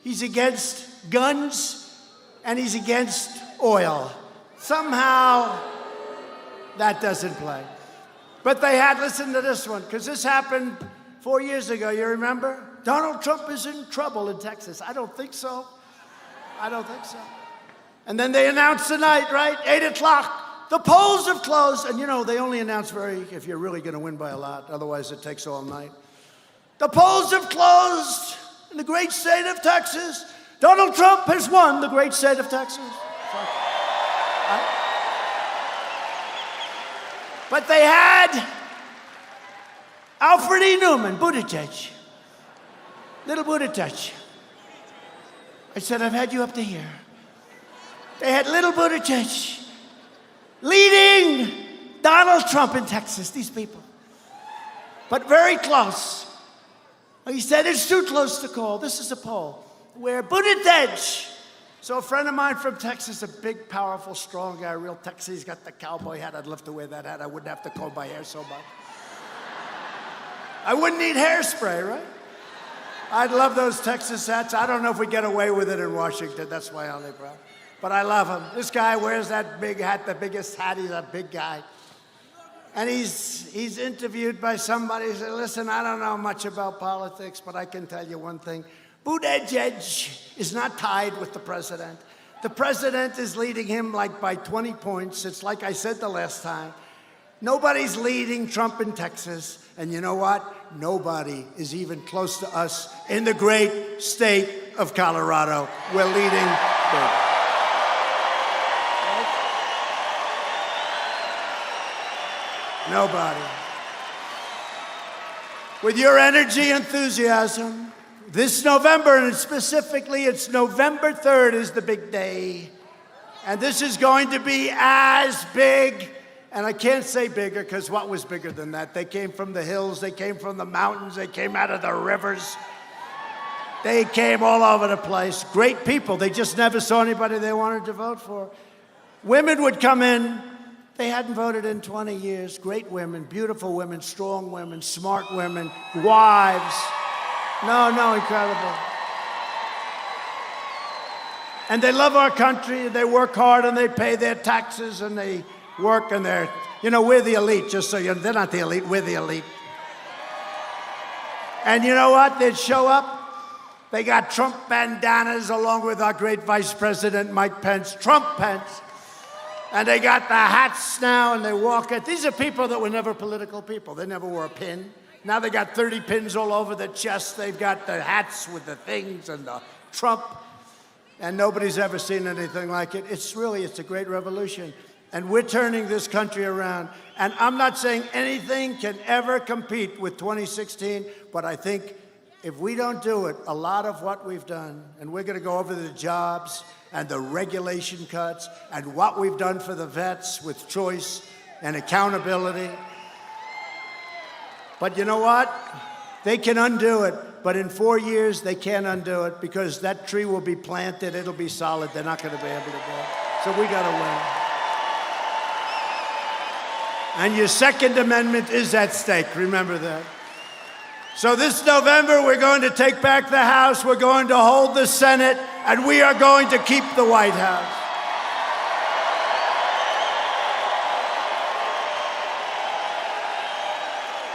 he's against guns, and he's against oil. Somehow, that doesn't play. But they had, listen to this one, because this happened 4 years ago, you remember? Donald Trump is in trouble in Texas. I don't think so. I don't think so. And then they announced tonight, right? 8 o'clock, The polls have closed, and you know, they only announce if you're really going to win by a lot, otherwise it takes all night. The polls have closed in the great state of Texas. Donald Trump has won the great state of Texas. But they had Alfred E. Newman, Buttigieg, little Buttigieg. I said, I've had you up to here. They had little Buttigieg leading Donald Trump in Texas, these people. But very close. He said, it's too close to call. This is a poll where Buttigieg, so a friend of mine from Texas, a big, powerful, strong guy, real Texas, he's got the cowboy hat. I'd love to wear that hat. I wouldn't have to comb my hair so much. I wouldn't need hairspray, right? I'd love those Texas hats. I don't know if we get away with it in Washington. That's my only problem. But I love him. This guy wears that big hat, the biggest hat. He's a big guy. And he's interviewed by somebody. He said, listen, I don't know much about politics, but I can tell you one thing. Buttigieg is not tied with the president. The president is leading him like by 20 points. It's like I said the last time. Nobody's leading Trump in Texas. And you know what? Nobody is even close to us in the great state of Colorado. We're leading big. Nobody. With your energy, enthusiasm, this November, and specifically it's November 3rd is the big day. And this is going to be as big, and I can't say bigger because what was bigger than that? They came from the hills, they came from the mountains, they came out of the rivers. They came all over the place. Great people. They just never saw anybody they wanted to vote for. Women would come in. They hadn't voted in 20 years. Great women, beautiful women, strong women, smart women, wives. No, incredible. And they love our country. They work hard and they pay their taxes and they work and they're, we're the elite, just so they're not the elite, we're the elite. And you know what? They'd show up. They got Trump bandanas along with our great Vice President, Mike Pence, Trump Pence. And they got the hats now, and they walk it. These are people that were never political people. They never wore a pin. Now they got 30 pins all over their chest. They've got the hats with the things and the Trump. And nobody's ever seen anything like it. It's a great revolution. And we're turning this country around. And I'm not saying anything can ever compete with 2016, but I think if we don't do it, a lot of what we've done, and we're going to go over the jobs and the regulation cuts and what we've done for the vets with choice and accountability. But you know what? They can undo it, but in 4 years, they can't undo it because that tree will be planted, it'll be solid, they're not going to be able to do it. So we got to win. And your Second Amendment is at stake, remember that. So this November, we're going to take back the House, we're going to hold the Senate, and we are going to keep the White House.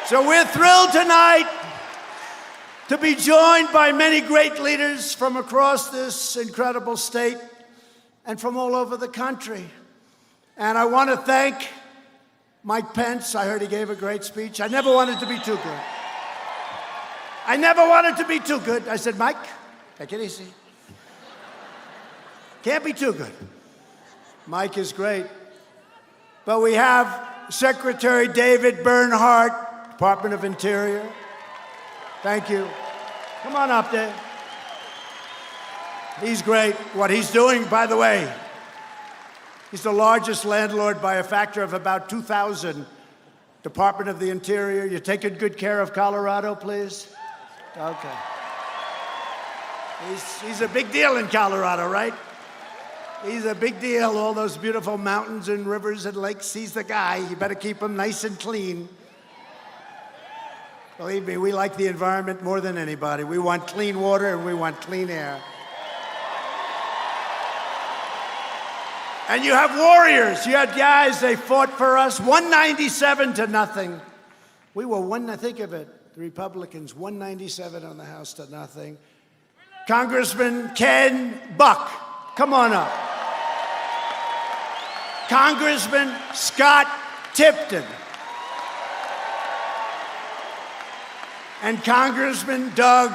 So we're thrilled tonight to be joined by many great leaders from across this incredible state and from all over the country. And I want to thank Mike Pence. I heard he gave a great speech. I never wanted to be too good. I never wanted to be too good. I said, Mike, take it easy. Can't be too good. Mike is great. But we have Secretary David Bernhardt, Department of Interior. Thank you. Come on up there. He's great. What he's doing, by the way, he's the largest landlord by a factor of about 2,000. Department of the Interior, you're taking good care of Colorado, please? Okay. He's a big deal in Colorado, right? He's a big deal, all those beautiful mountains and rivers and lakes. He's the guy. You better keep him nice and clean. Believe me, we like the environment more than anybody. We want clean water and we want clean air. And you have warriors. You had guys, they fought for us, 197 to nothing. We were think of it, the Republicans, 197 on the House to nothing. Congressman Ken Buck, come on up. Congressman Scott Tipton, and Congressman Doug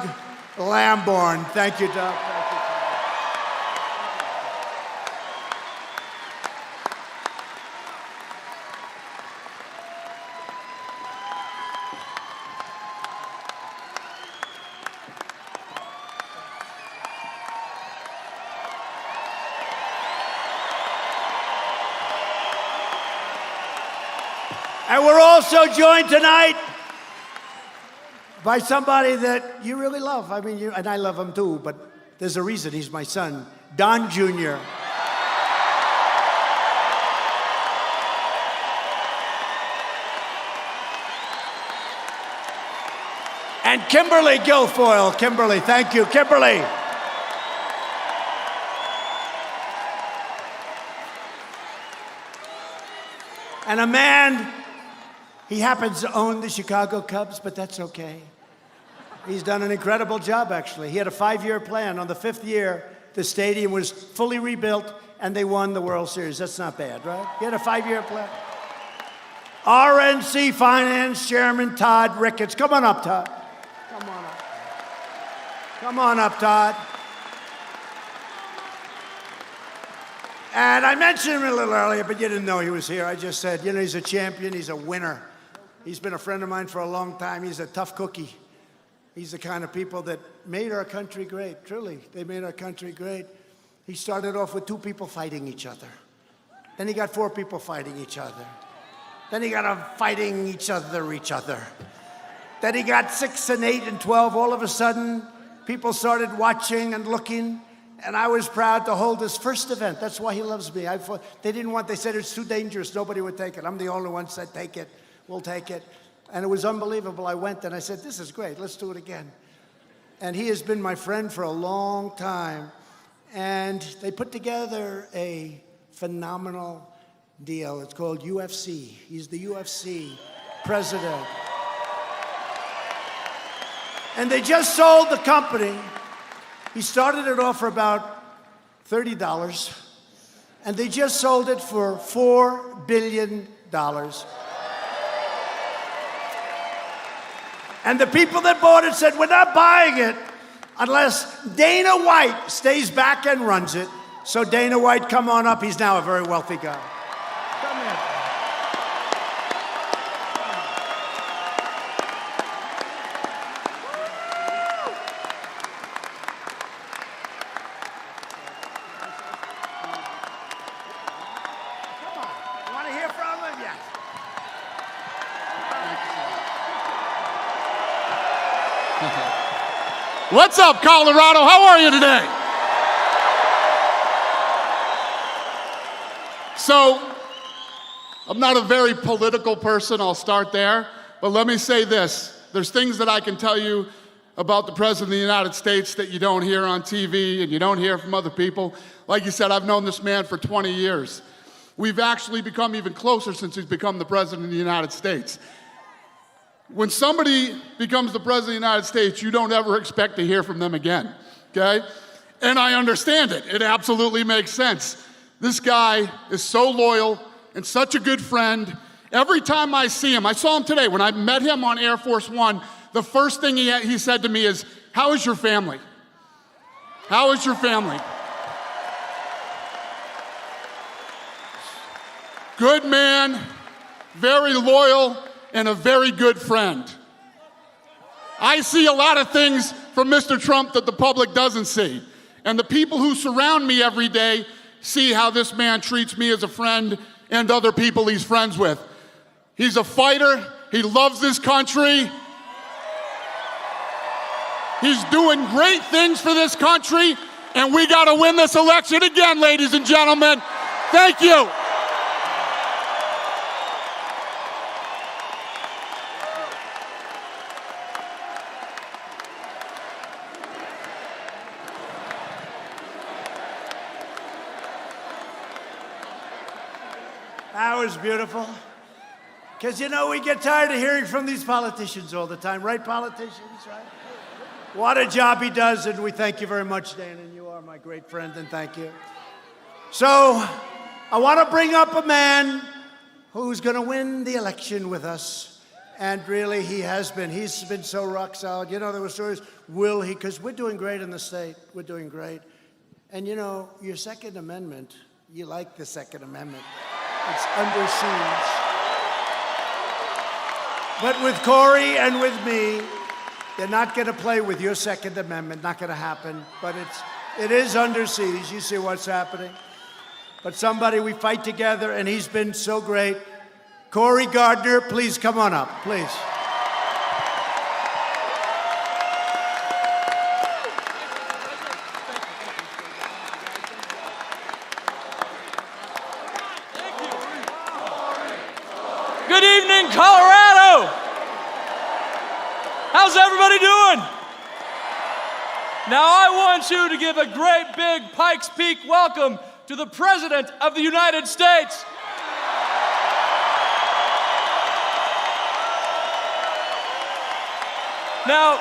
Lamborn. Thank you, Doug. Thank you. And we're also joined tonight by somebody that you really love. I mean, and I love him too, but there's a reason he's my son, Don Jr. And Kimberly Guilfoyle. Kimberly, thank you, Kimberly. And a man, he happens to own the Chicago Cubs, but that's okay. He's done an incredible job, actually. He had a 5-year plan. On the 5th year, the stadium was fully rebuilt, and they won the World Series. That's not bad, right? He had a 5-year plan. RNC Finance Chairman Todd Ricketts. Come on up, Todd. Come on up. Come on up, Todd. And I mentioned him a little earlier, but you didn't know he was here. I just said, you know, he's a champion. He's a winner. He's been a friend of mine for a long time. He's a tough cookie. He's the kind of people that made our country great. Truly, they made our country great. He started off with 2 people fighting each other. Then he got 4 people fighting each other. Then he got them fighting each other. Then he got 6 and 8 and 12. All of a sudden, people started watching and looking. And I was proud to hold his first event. That's why he loves me. They didn't want, they said it's too dangerous. Nobody would take it. I'm the only one who said, take it. We'll take it. And it was unbelievable. I went and I said, this is great. Let's do it again. And he has been my friend for a long time. And they put together a phenomenal deal. It's called UFC. He's the UFC president. And they just sold the company. He started it off for about $30, and they just sold it for $4 billion. And the people that bought it said, we're not buying it unless Dana White stays back and runs it. So Dana White, come on up. He's now a very wealthy guy. Come here. What's up, Colorado? How are you today? So, I'm not a very political person, I'll start there, but let me say this. There's things that I can tell you about the President of the United States that you don't hear on TV and you don't hear from other people. Like you said, I've known this man for 20 years. We've actually become even closer since he's become the President of the United States. When somebody becomes the President of the United States, you don't ever expect to hear from them again, okay? And I understand it. It absolutely makes sense. This guy is so loyal and such a good friend. Every time I see him, I saw him today. When I met him on Air Force One, the first thing he said to me is, how is your family? How is your family? Good man, very loyal, and a very good friend. I see a lot of things from Mr. Trump that the public doesn't see. And the people who surround me every day see how this man treats me as a friend and other people he's friends with. He's a fighter. He loves this country. He's doing great things for this country, and we got to win this election again, ladies and gentlemen. Thank you. That was beautiful. Because, you know, we get tired of hearing from these politicians all the time, right, politicians, right? What a job he does, and we thank you very much, Dan, and you are my great friend, and thank you. So, I want to bring up a man who's going to win the election with us. And really, he has been. He's been so rock solid. You know, there were stories, will he? Because we're doing great in the state. We're doing great. And you know, your Second Amendment, you like the Second Amendment. It's under siege. But with Cory and with me, they're not going to play with your Second Amendment. Not going to happen. But it is under siege. You see what's happening. But somebody, we fight together, and he's been so great. Cory Gardner, please come on up, please. Good evening, Colorado. How's everybody doing? Now I want you to give a great big Pikes Peak welcome to the President of the United States. Now,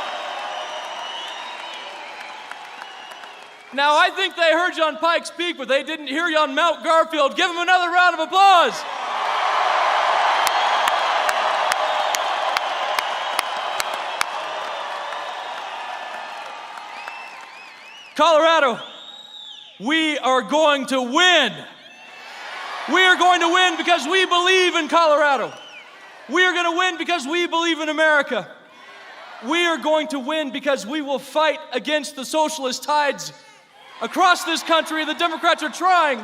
I think they heard you on Pikes Peak, but they didn't hear you on Mount Garfield. Give them another round of applause. Colorado, we are going to win. We are going to win because we believe in Colorado. We are going to win because we believe in America. We are going to win because we will fight against the socialist tides across this country. The Democrats are trying,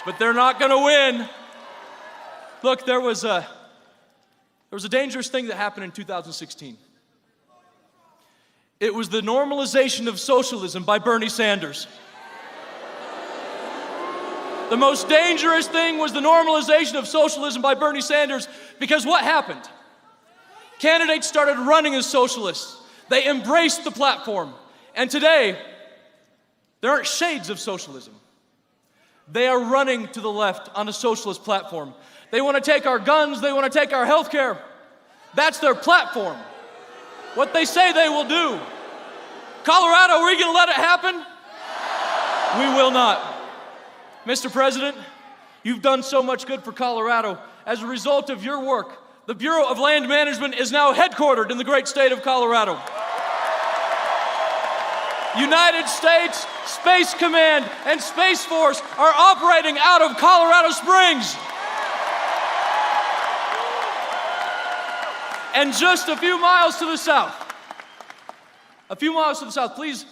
but they're not going to win. Look, there was a dangerous thing that happened in 2016. It was the normalization of socialism by Bernie Sanders. The most dangerous thing was the normalization of socialism by Bernie Sanders, because what happened? Candidates started running as socialists. They embraced the platform. And today, there aren't shades of socialism. They are running to the left on a socialist platform. They want to take our guns, they want to take our health care. That's their platform. What they say they will do. Colorado, are we going to let it happen? We will not. Mr. President, you've done so much good for Colorado. As a result of your work, the Bureau of Land Management is now headquartered in the great state of Colorado. United States Space Command and Space Force are operating out of Colorado Springs. And just a few miles to the south, please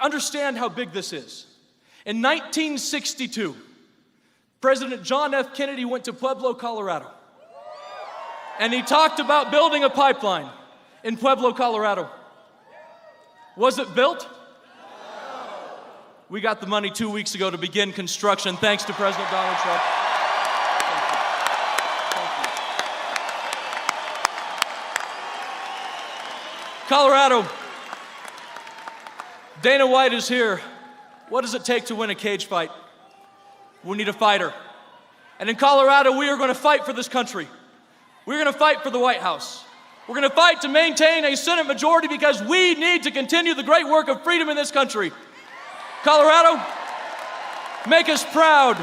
understand how big this is. In 1962, President John F. Kennedy went to Pueblo, Colorado. And he talked about building a pipeline in Pueblo, Colorado. Was it built? We got the money 2 weeks ago to begin construction, thanks to President Donald Trump. Colorado, Dana White is here. What does it take to win a cage fight? We need a fighter. And in Colorado, we are going to fight for this country. We're going to fight for the White House. We're going to fight to maintain a Senate majority because we need to continue the great work of freedom in this country. Colorado, make us proud,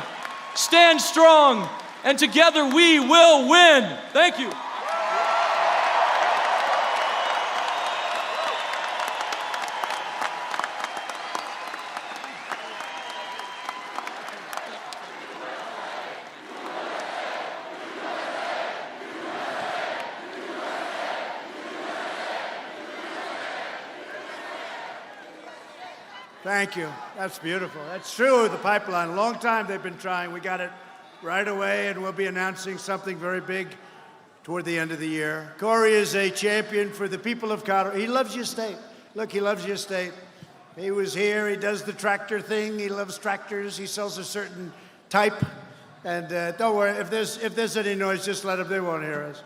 stand strong, and together we will win. Thank you. Thank you. That's beautiful. That's true, the pipeline. A long time they've been trying. We got it right away, and we'll be announcing something very big toward the end of the year. Cory is a champion for the people of Colorado. He loves your state. Look, he loves your state. He was here. He does the tractor thing. He loves tractors. He sells a certain type. And don't worry, if there's any noise, just let him. They won't hear us.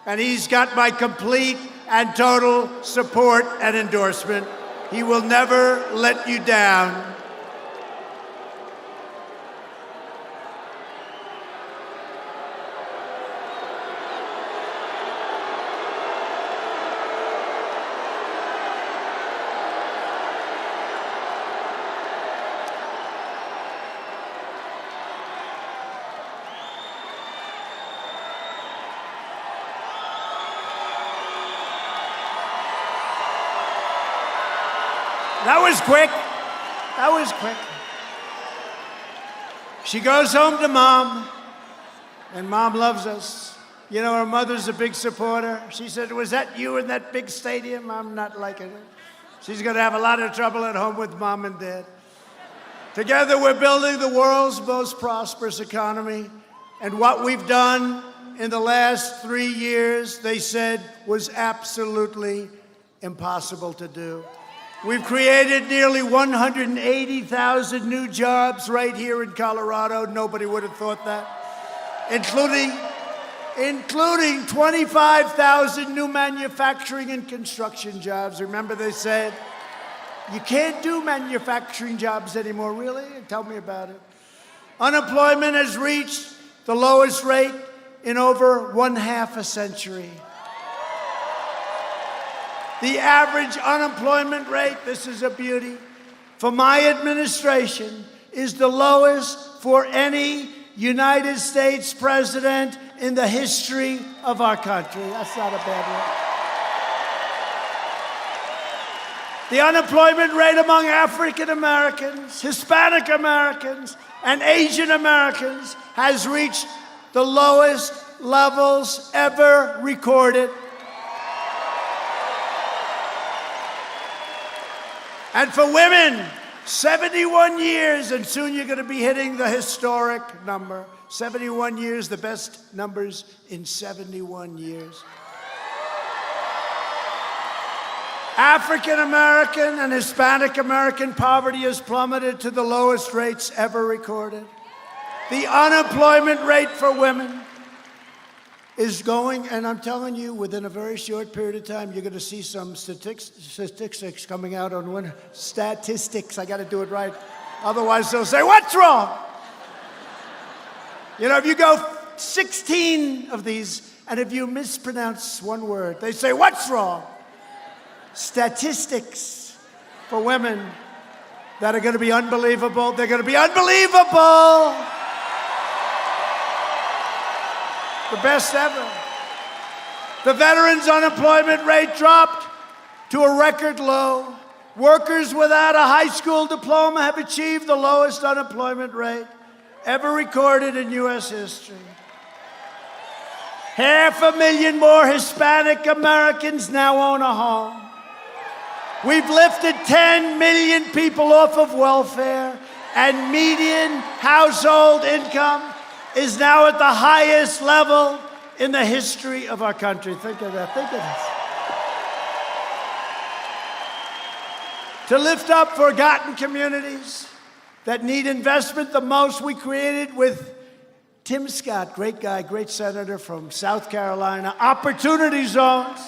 And he's got my complete and total support and endorsement. He will never let you down. That was quick. That was quick. She goes home to Mom, and Mom loves us. You know, her mother's a big supporter. She said, was that you in that big stadium? I'm not liking it. She's going to have a lot of trouble at home with Mom and Dad. Together, we're building the world's most prosperous economy. And what we've done in the last 3 years, they said, was absolutely impossible to do. We've created nearly 180,000 new jobs right here in Colorado. Nobody would have thought that. Including 25,000 new manufacturing and construction jobs. Remember they said, you can't do manufacturing jobs anymore, really? Tell me about it. Unemployment has reached the lowest rate in over 1/2 century. The average unemployment rate, this is a beauty, for my administration is the lowest for any United States president in the history of our country. That's not a bad one. The unemployment rate among African Americans, Hispanic Americans, and Asian Americans has reached the lowest levels ever recorded. And for women, 71 years, and soon you're going to be hitting the historic number. 71 years, the best numbers in 71 years. African American and Hispanic American poverty has plummeted to the lowest rates ever recorded. The unemployment rate for women is going, and I'm telling you, within a very short period of time, you're going to see some statistics coming out on when statistics. I got to do it right. Otherwise, they'll say, what's wrong? You know, if you go 16 of these, and if you mispronounce one word, they say, what's wrong? Statistics for women that are going to be unbelievable. They're going to be unbelievable. The best ever. The veterans' unemployment rate dropped to a record low. Workers without a high school diploma have achieved the lowest unemployment rate ever recorded in U.S. history. 500,000 more Hispanic Americans now own a home. We've lifted 10 million people off of welfare, and median household income is now at the highest level in the history of our country. Think of that. Think of this. To lift up forgotten communities that need investment the most, we created with Tim Scott, great guy, great senator from South Carolina, opportunity zones.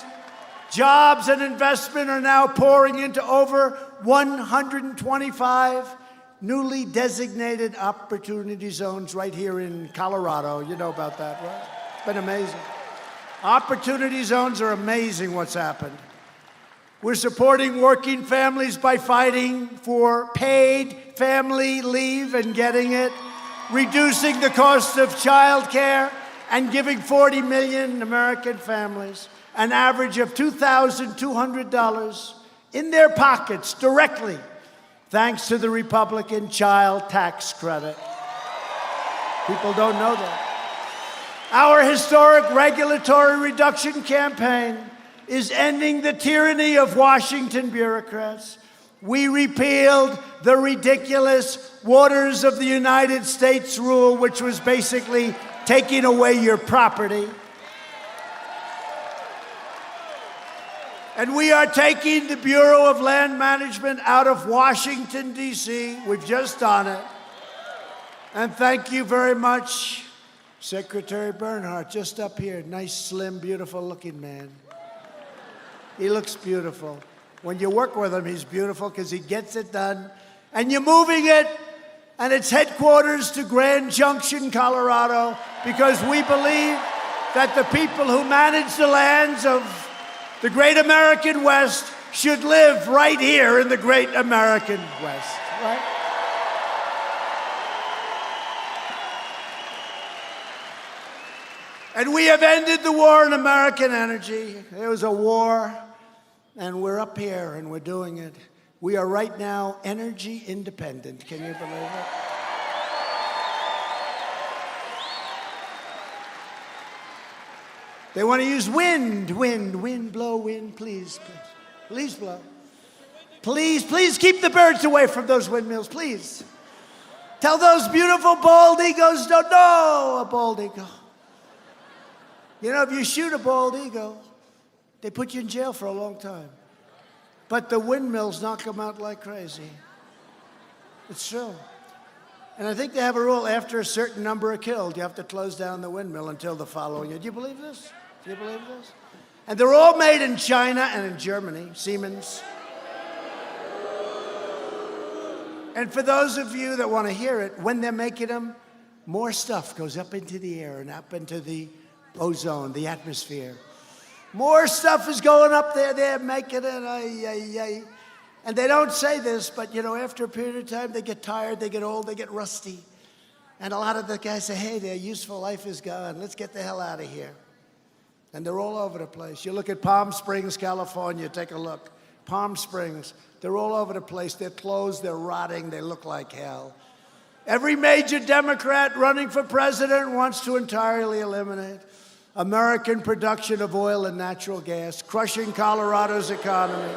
Jobs and investment are now pouring into over 125 newly designated opportunity zones right here in Colorado. You know about that, right? It's been amazing. Opportunity zones are amazing what's happened. We're supporting working families by fighting for paid family leave and getting it, reducing the cost of child care, and giving 40 million American families an average of $2,200 in their pockets directly, thanks to the Republican child tax credit. People don't know that. Our historic regulatory reduction campaign is ending the tyranny of Washington bureaucrats. We repealed the ridiculous Waters of the United States rule, which was basically taking away your property. And we are taking the Bureau of Land Management out of Washington, D.C. We've just done it. And thank you very much, Secretary Bernhardt, just up here. Nice, slim, beautiful-looking man. He looks beautiful. When you work with him, he's beautiful because he gets it done. And you're moving it, and its headquarters to Grand Junction, Colorado, because we believe that the people who manage the lands of the great American West should live right here in the great American West, right? And we have ended the war on American energy. There was a war, and we're up here, and we're doing it. We are right now energy independent. Can you believe it? They want to use wind, blow, wind, please, please blow. Please keep the birds away from those windmills, please. Tell those beautiful bald eagles, don't know a bald eagle. You know, if you shoot a bald eagle, they put you in jail for a long time. But the windmills knock them out like crazy. It's true. And I think they have a rule, after a certain number are killed, you have to close down the windmill until the following year. Do you believe this? Do you believe this? And they're all made in China and in Germany, Siemens. And for those of you that want to hear it, when they're making them, more stuff goes up into the air and up into the ozone, the atmosphere. More stuff is going up there, they're making it, And they don't say this, but you know, after a period of time, they get tired, they get old, they get rusty. And a lot of the guys say, hey, their useful life is gone. Let's get the hell out of here. And they're all over the place. You look at Palm Springs, California, take a look. Palm Springs, they're all over the place. They're closed, they're rotting, they look like hell. Every major Democrat running for president wants to entirely eliminate American production of oil and natural gas, crushing Colorado's economy,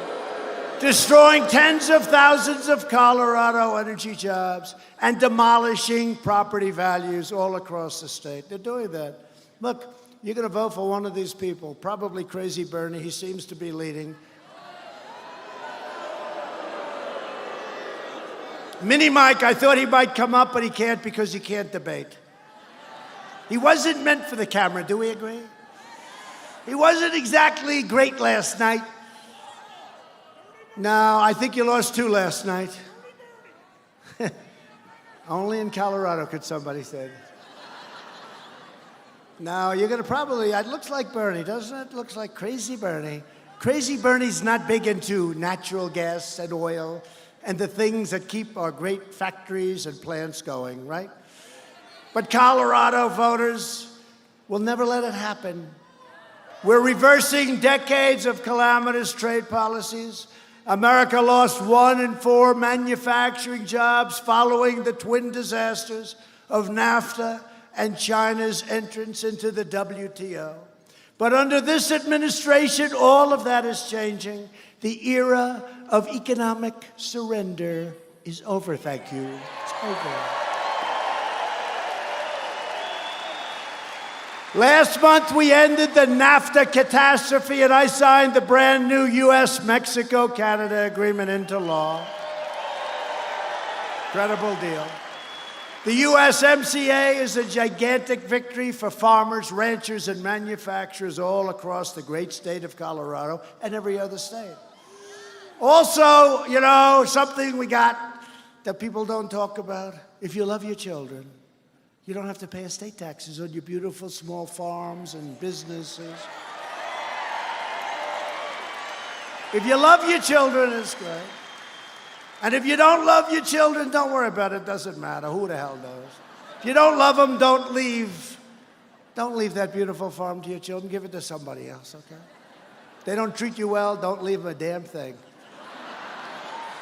destroying tens of thousands of Colorado energy jobs, and demolishing property values all across the state. They're doing that. Look, you're going to vote for one of these people, probably Crazy Bernie. He seems to be leading. Mini Mike, I thought he might come up, but he can't because he can't debate. He wasn't meant for the camera, do we agree? He wasn't exactly great last night. No, I think you lost 2 last night. Only in Colorado could somebody say that. No, you're going to probably, it looks like Bernie, doesn't it? Looks like Crazy Bernie. Crazy Bernie's not big into natural gas and oil and the things that keep our great factories and plants going, right? But Colorado voters will never let it happen. We're reversing decades of calamitous trade policies. America lost 1 in 4 manufacturing jobs following the twin disasters of NAFTA and China's entrance into the WTO. But under this administration, all of that is changing. The era of economic surrender is over, thank you. It's over. Last month, we ended the NAFTA catastrophe, and I signed the brand new U.S.-Mexico-Canada agreement into law. Incredible deal. The USMCA is a gigantic victory for farmers, ranchers, and manufacturers all across the great state of Colorado and every other state. Also, you know, something we got that people don't talk about. If you love your children, you don't have to pay estate taxes on your beautiful small farms and businesses. If you love your children, it's great. And if you don't love your children, don't worry about it. It doesn't matter. Who the hell knows? If you don't love them, don't leave that beautiful farm to your children. Give it to somebody else, okay? If they don't treat you well, don't leave them a damn thing.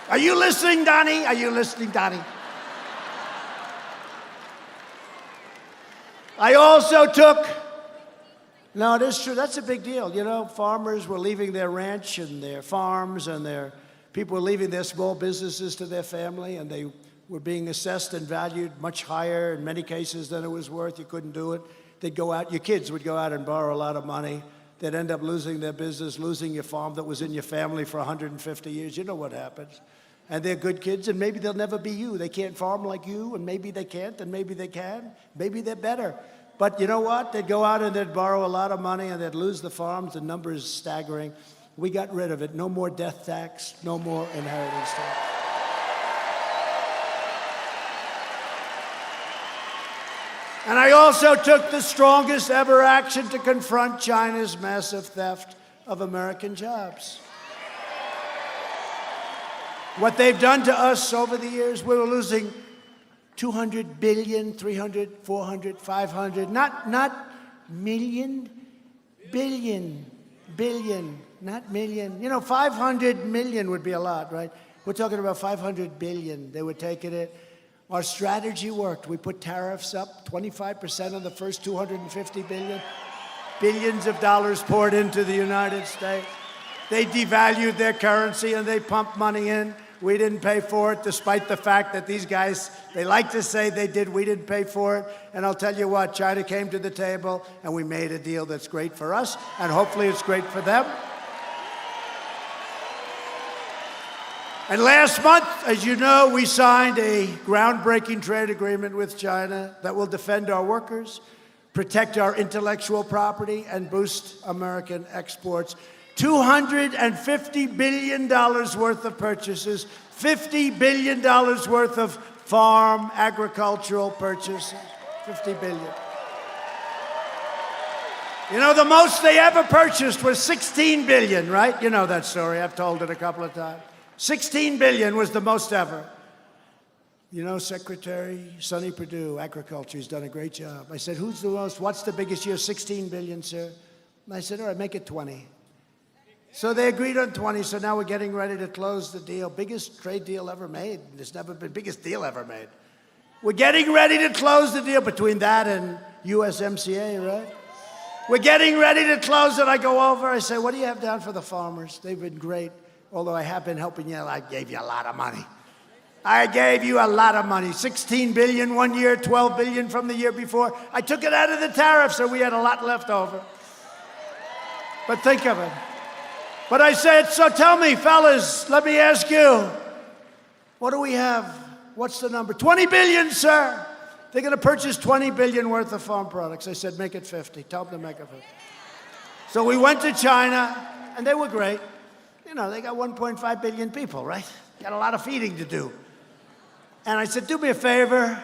Are you listening, Donnie? Are you listening, Donnie? I also took, no, it is true, that's a big deal. You know, farmers were leaving their ranch and their farms, and their people were leaving their small businesses to their family, and they were being assessed and valued much higher in many cases than it was worth. You couldn't do it. They'd go out, your kids would go out and borrow a lot of money. They'd end up losing their business, losing your farm that was in your family for 150 years. You know what happens. And they're good kids, and maybe they'll never be you. They can't farm like you, and maybe they can't, and maybe they can. Maybe they're better. But you know what? They'd go out and they'd borrow a lot of money, and they'd lose the farms. The number is staggering. We got rid of it. No more death tax, no more inheritance tax. And I also took the strongest ever action to confront China's massive theft of American jobs. What they've done to us over the years, we were losing 200 billion, 300, 400, 500, not million, billion, not million. You know, 500 million would be a lot, right? We're talking about 500 billion. They were taking it. Our strategy worked. We put tariffs up 25% on the first 250 billion. Billions of dollars poured into the United States. They devalued their currency and they pumped money in. We didn't pay for it, despite the fact that these guys, they like to say they did. We didn't pay for it. And I'll tell you what, China came to the table and we made a deal that's great for us, and hopefully it's great for them. And last month, as you know, we signed a groundbreaking trade agreement with China that will defend our workers, protect our intellectual property, and boost American exports. $250 billion worth of purchases, $50 billion worth of farm agricultural purchases, $50 billion. You know, the most they ever purchased was $16 billion, right? You know that story. I've told it a couple of times. $16 billion was the most ever. You know, Secretary Sonny Perdue, Agriculture, he's done a great job. I said, who's the most, what's the biggest year? 16 billion, sir. And I said, all right, make it 20. So they agreed on 20, so now we're getting ready to close the deal. Biggest trade deal ever made. There's never been biggest deal ever made. We're getting ready to close the deal between that and USMCA, right? We're getting ready to close it. I go over, I say, what do you have down for the farmers? They've been great. Although I have been helping you, I gave you a lot of money. I gave you a lot of money. 16 billion one year, 12 billion from the year before. I took it out of the tariff, so we had a lot left over. But think of it. But I said, so tell me, fellas, let me ask you, what do we have? What's the number? 20 billion, sir. They're going to purchase 20 billion worth of farm products. I said, make it 50. Tell them to make it 50. So we went to China, and they were great. You know, they got 1.5 billion people, right? Got a lot of feeding to do. And I said, do me a favor.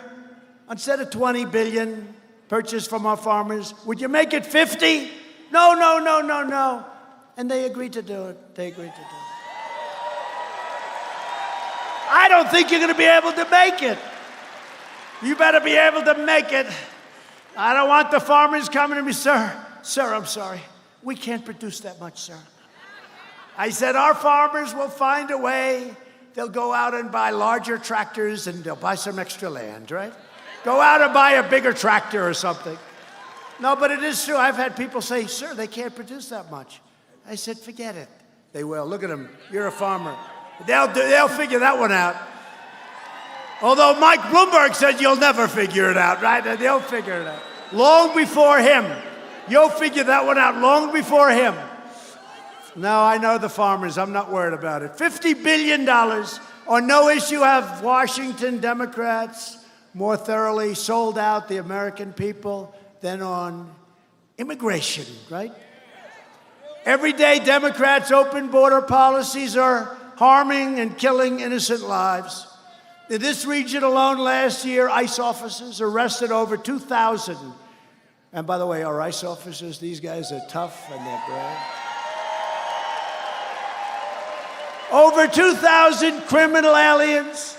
Instead of 20 billion purchased from our farmers, would you make it 50? No, no, no, no, no. And they agreed to do it. They agreed to do it. I don't think you're going to be able to make it. You better be able to make it. I don't want the farmers coming to me, sir, I'm sorry. We can't produce that much, sir. I said, our farmers will find a way. They'll go out and buy larger tractors and they'll buy some extra land, right? Go out and buy a bigger tractor or something. No, but it is true. I've had people say, sir, they can't produce that much. I said, forget it. They will. Look at them. You're a farmer. They'll figure that one out. Although Mike Bloomberg said you'll never figure it out, right? They'll figure it out. Long before him. You'll figure that one out long before him. No, I know the farmers. I'm not worried about it. $50 billion on no issue have Washington Democrats more thoroughly sold out the American people than on immigration, right? Every day, Democrats' open border policies are harming and killing innocent lives. In this region alone last year, ICE officers arrested over 2,000. And by the way, our ICE officers, these guys are tough and they're brave. Over 2,000 criminal aliens.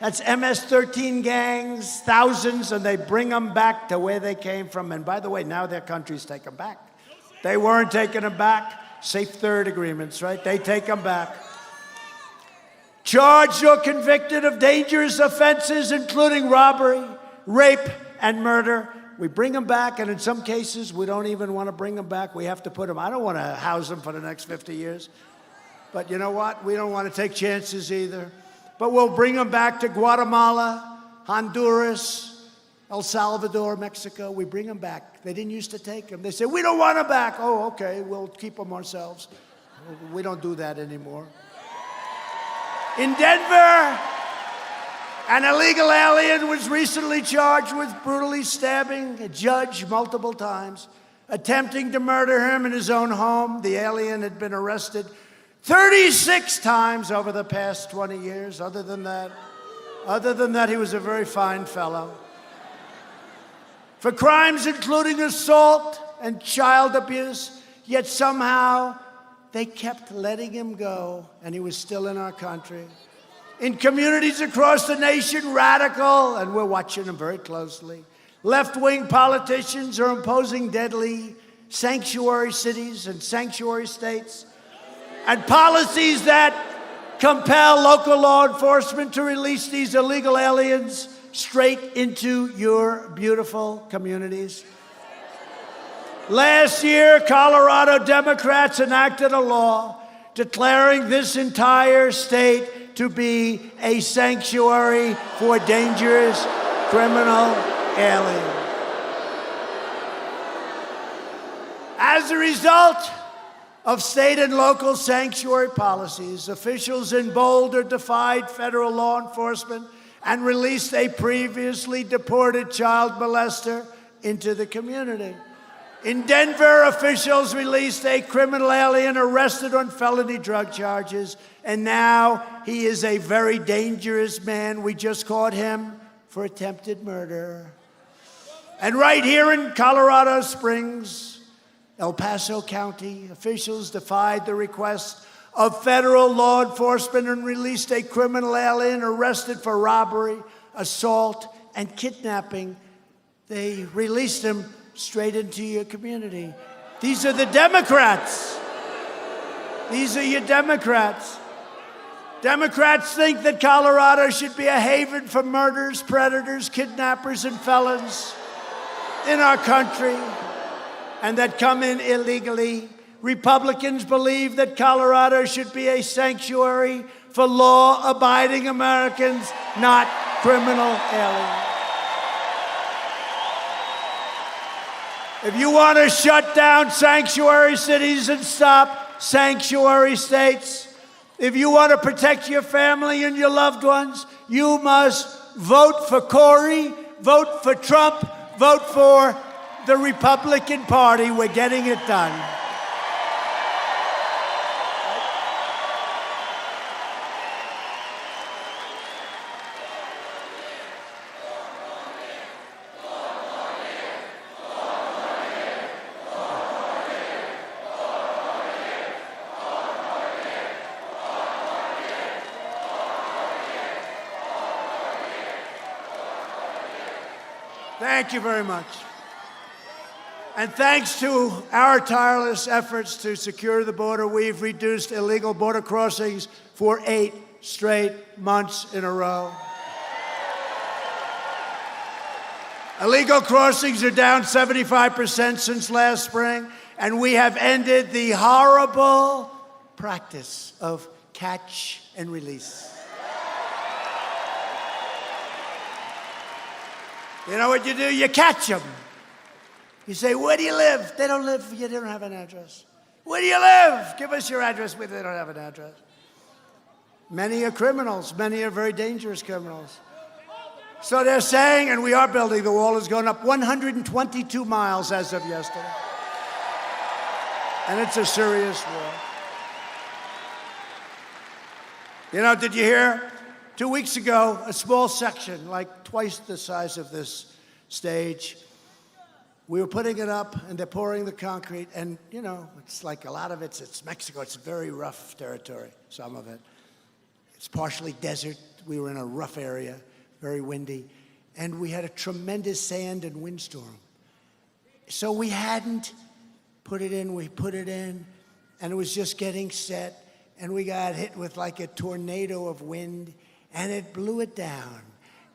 That's MS-13 gangs, thousands, and they bring them back to where they came from. And by the way, now their countries take them back. They weren't taking them back. Safe third agreements, right? They take them back. Charged or convicted of dangerous offenses, including robbery, rape, and murder. We bring them back, and in some cases, we don't even want to bring them back. We have to put them. I don't want to house them for the next 50 years. But you know what? We don't want to take chances either. But we'll bring them back to Guatemala, Honduras, El Salvador, Mexico. We bring them back. They didn't used to take them. They said, we don't want them back. Oh, okay, we'll keep them ourselves. We don't do that anymore. In Denver, an illegal alien was recently charged with brutally stabbing a judge multiple times, attempting to murder him in his own home. The alien had been arrested 36 times over the past 20 years. Other than that, he was a very fine fellow. For crimes including assault and child abuse, yet somehow they kept letting him go, and he was still in our country. In communities across the nation, radical, and we're watching them very closely, left-wing politicians are imposing deadly sanctuary cities and sanctuary states and policies that compel local law enforcement to release these illegal aliens straight into your beautiful communities. Last year, Colorado Democrats enacted a law declaring this entire state to be a sanctuary for dangerous criminal aliens. As a result of state and local sanctuary policies, officials in Boulder defied federal law enforcement and released a previously deported child molester into the community. In Denver, officials released a criminal alien arrested on felony drug charges, and now he is a very dangerous man. We just caught him for attempted murder. And right here in Colorado Springs, El Paso County, officials defied the request of federal law enforcement and released a criminal alien arrested for robbery, assault, and kidnapping. They released him straight into your community. These are the Democrats. These are your Democrats. Democrats think that Colorado should be a haven for murderers, predators, kidnappers, and felons in our country, and that come in illegally. Republicans believe that Colorado should be a sanctuary for law-abiding Americans, not criminal aliens. If you want to shut down sanctuary cities and stop sanctuary states, if you want to protect your family and your loved ones, you must vote for Corey, vote for Trump, vote for the Republican Party. We're getting it done. Thank you very much. And thanks to our tireless efforts to secure the border, we've reduced illegal border crossings for 8 straight months in a row. Illegal crossings are down 75% since last spring, and we have ended the horrible practice of catch and release. You know what you do? You catch them. You say, where do you live? They don't live, you don't have an address. Where do you live? Give us your address. They don't have an address. Many are criminals. Many are very dangerous criminals. So they're saying, and we are building, the wall has gone up 122 miles as of yesterday. And it's a serious wall. You know, did you hear? 2 weeks ago, a small section, like twice the size of this stage, we were putting it up, and they're pouring the concrete, and, you know, it's like a lot of it's Mexico. It's very rough territory, some of it. It's partially desert. We were in a rough area, very windy, and we had a tremendous sand and windstorm. So we hadn't put it in. We put it in, and it was just getting set, and we got hit with like a tornado of wind, and it blew it down.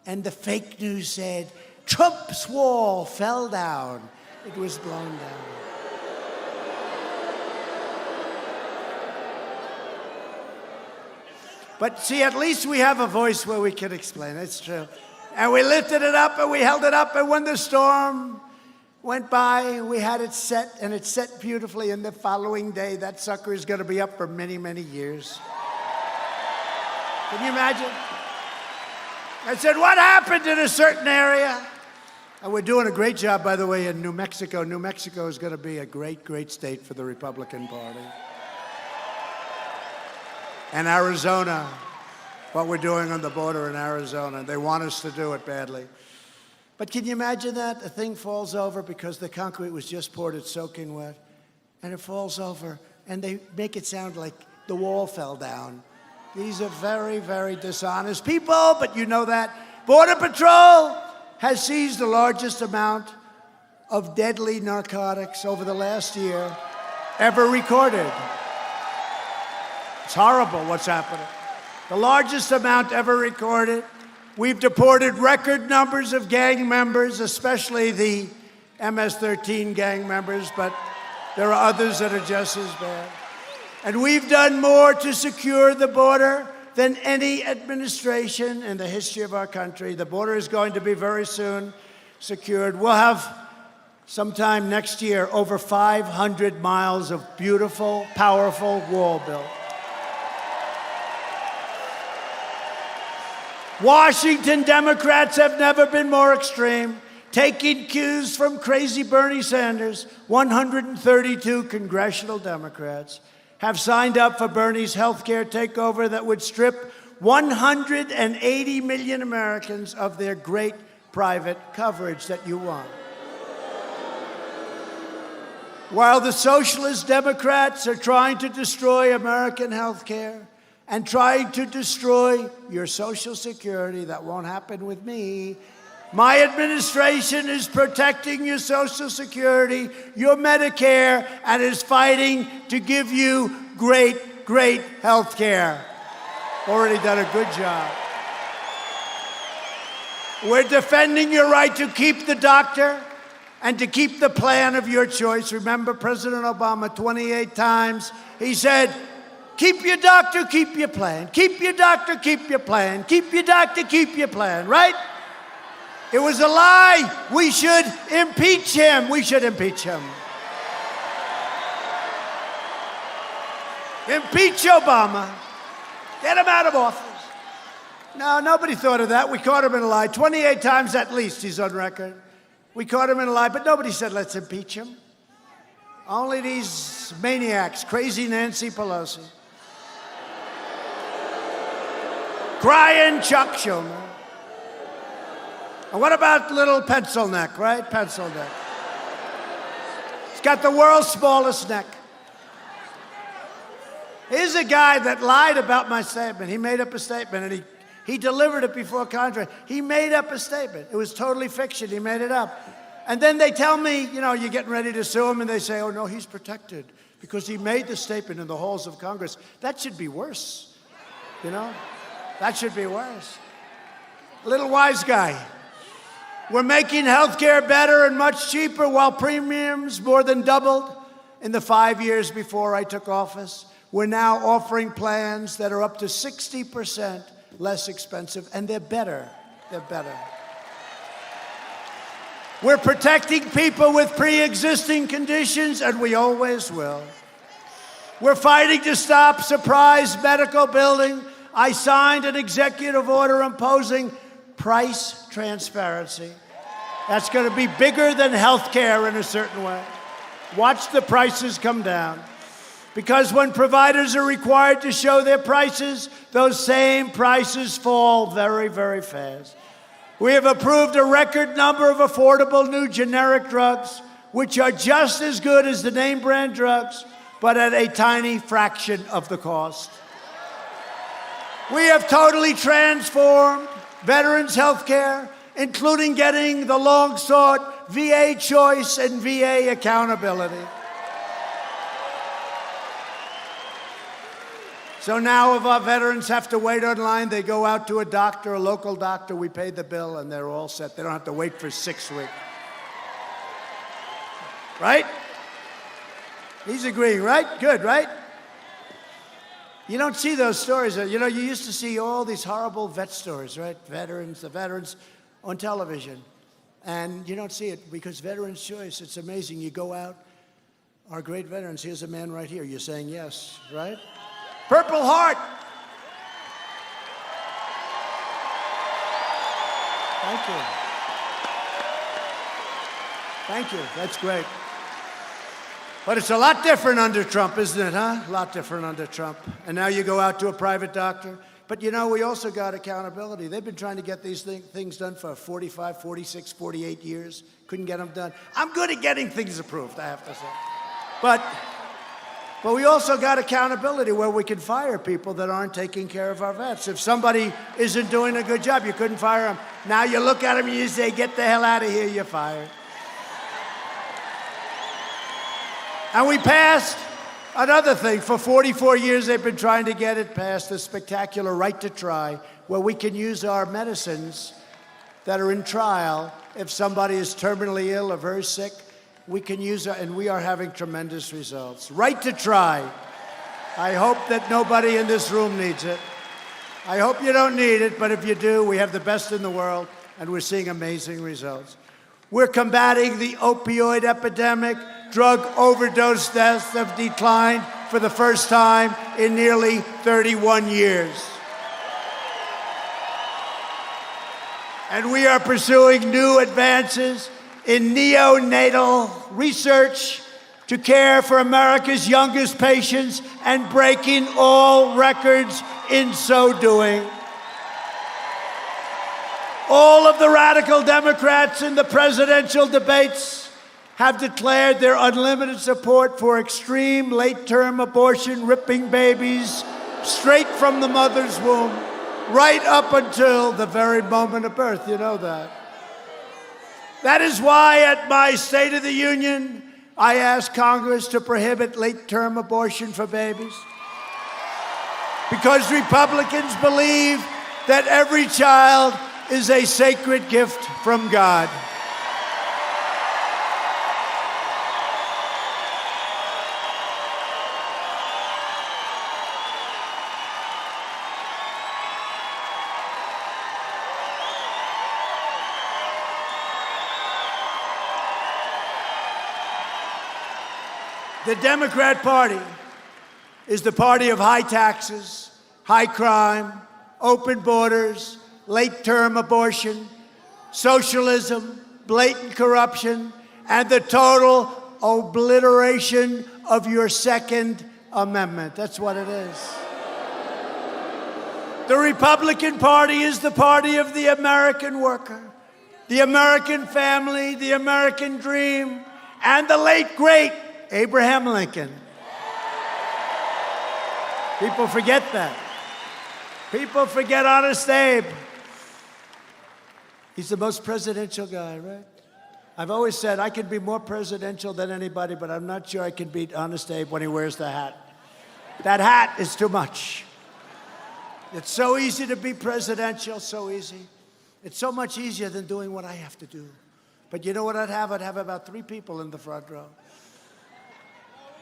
And the fake news said, Trump's wall fell down. It was blown down. But see, at least we have a voice where we can explain. It's true. And we lifted it up and we held it up, and when the storm went by, we had it set, and it set beautifully. And the following day, that sucker is going to be up for many, many years. Can you imagine? I said, what happened in a certain area? And we're doing a great job, by the way, in New Mexico. New Mexico is going to be a great, great state for the Republican Party. And Arizona, what we're doing on the border in Arizona. They want us to do it badly. But can you imagine that? A thing falls over because the concrete was just poured, it's soaking wet, and it falls over, and they make it sound like the wall fell down. These are very, very dishonest people, but you know that. Border Patrol has seized the largest amount of deadly narcotics over the last year ever recorded. It's horrible what's happening. the largest amount ever recorded. We've deported record numbers of gang members, especially the MS-13 gang members, but there are others that are just as bad. And we've done more to secure the border than any administration in the history of our country. The border is going to be very soon secured. We'll have sometime next year over 500 miles of beautiful, powerful wall built. Washington Democrats have never been more extreme, taking cues from crazy Bernie Sanders. 132 congressional Democrats have signed up for Bernie's health care takeover that would strip 180 million Americans of their great private coverage that you want. While the socialist Democrats are trying to destroy American health care and trying to destroy your Social Security, that won't happen with me. My administration is protecting your Social Security, your Medicare, and is fighting to give you great, great health care. Already done a good job. We're defending your right to keep the doctor and to keep the plan of your choice. Remember President Obama 28 times, he said, keep your doctor, keep your plan. Keep your doctor, keep your plan. Keep your doctor, keep your plan, right? It was a lie. We should impeach him. We should impeach him. Impeach Obama. Get him out of office. No, nobody thought of that. We caught him in a lie. 28 times at least, he's on record. We caught him in a lie, but nobody said, let's impeach him. Only these maniacs, crazy Nancy Pelosi. Crying Chuck Schumer. And what about little pencil neck, right? Pencil neck. He's got the world's smallest neck. Here's a guy that lied about my statement. He made up a statement, and he delivered it before Congress. He made up a statement. It was totally fiction. He made it up. And then they tell me, you know, you're getting ready to sue him, and they say, oh, no, he's protected because he made the statement in the halls of Congress. That should be worse, you know? That should be worse. Little wise guy. We're making health care better and much cheaper while premiums more than doubled in the 5 years before I took office. We're now offering plans that are up to 60% less expensive, and they're better. They're better. We're protecting people with pre-existing conditions, and we always will. We're fighting to stop surprise medical billing. I signed an executive order imposing price transparency. That's going to be bigger than health care in a certain way. Watch the prices come down. Because when providers are required to show their prices, those same prices fall very, very fast. We have approved a record number of affordable new generic drugs, which are just as good as the name brand drugs, but at a tiny fraction of the cost. We have totally transformed veterans' health care, including getting the long-sought VA choice and VA accountability. So now if our veterans have to wait online, they go out to a doctor, a local doctor, we pay the bill, and they're all set. They don't have to wait for 6 weeks. Right? He's agreeing, right? Good, right? You don't see those stories. You know, you used to see all these horrible vet stories, right? The veterans on television. And you don't see it because Veterans Choice, it's amazing. You go out, our great veterans, here's a man right here. You're saying yes, right? Purple Heart. Thank you. Thank you. That's great. But it's a lot different under Trump, isn't it, huh? A lot different under Trump. And now you go out to a private doctor. But, you know, we also got accountability. They've been trying to get these things done for 45, 46, 48 years. Couldn't get them done. I'm good at getting things approved, I have to say. But we also got accountability where we can fire people that aren't taking care of our vets. If somebody isn't doing a good job, you couldn't fire them. Now you look at them and you say, get the hell out of here, you're fired. And we passed Another thing, for 44 years they've been trying to get it passed, the spectacular right to try, where we can use our medicines that are in trial. If somebody is terminally ill or very sick, we can use it, and we are having tremendous results. Right to try. I hope that nobody in this room needs it. I hope you don't need it, but if you do, we have the best in the world, and we're seeing amazing results. We're combating the opioid epidemic. Drug overdose deaths have declined for the first time in nearly 31 years. And we are pursuing new advances in neonatal research to care for America's youngest patients and breaking all records in so doing. All of the radical Democrats in the presidential debates have declared their unlimited support for extreme late-term abortion, ripping babies straight from the mother's womb, right up until the very moment of birth. You know that. That is why at my State of the Union, I asked Congress to prohibit late-term abortion for babies. Because Republicans believe that every child is a sacred gift from God. The Democrat Party is the party of high taxes, high crime, open borders, late-term abortion, socialism, blatant corruption, and the total obliteration of your Second Amendment. That's what it is. The Republican Party is the party of the American worker, the American family, the American dream, and the late, great Abraham Lincoln. People forget that. People forget Honest Abe. He's the most presidential guy, right? I've always said I can be more presidential than anybody, but I'm not sure I can beat Honest Abe when he wears the hat. That hat is too much. It's so easy to be presidential, so easy. It's so much easier than doing what I have to do. But you know what I'd have? I'd have about 3 people in the front row.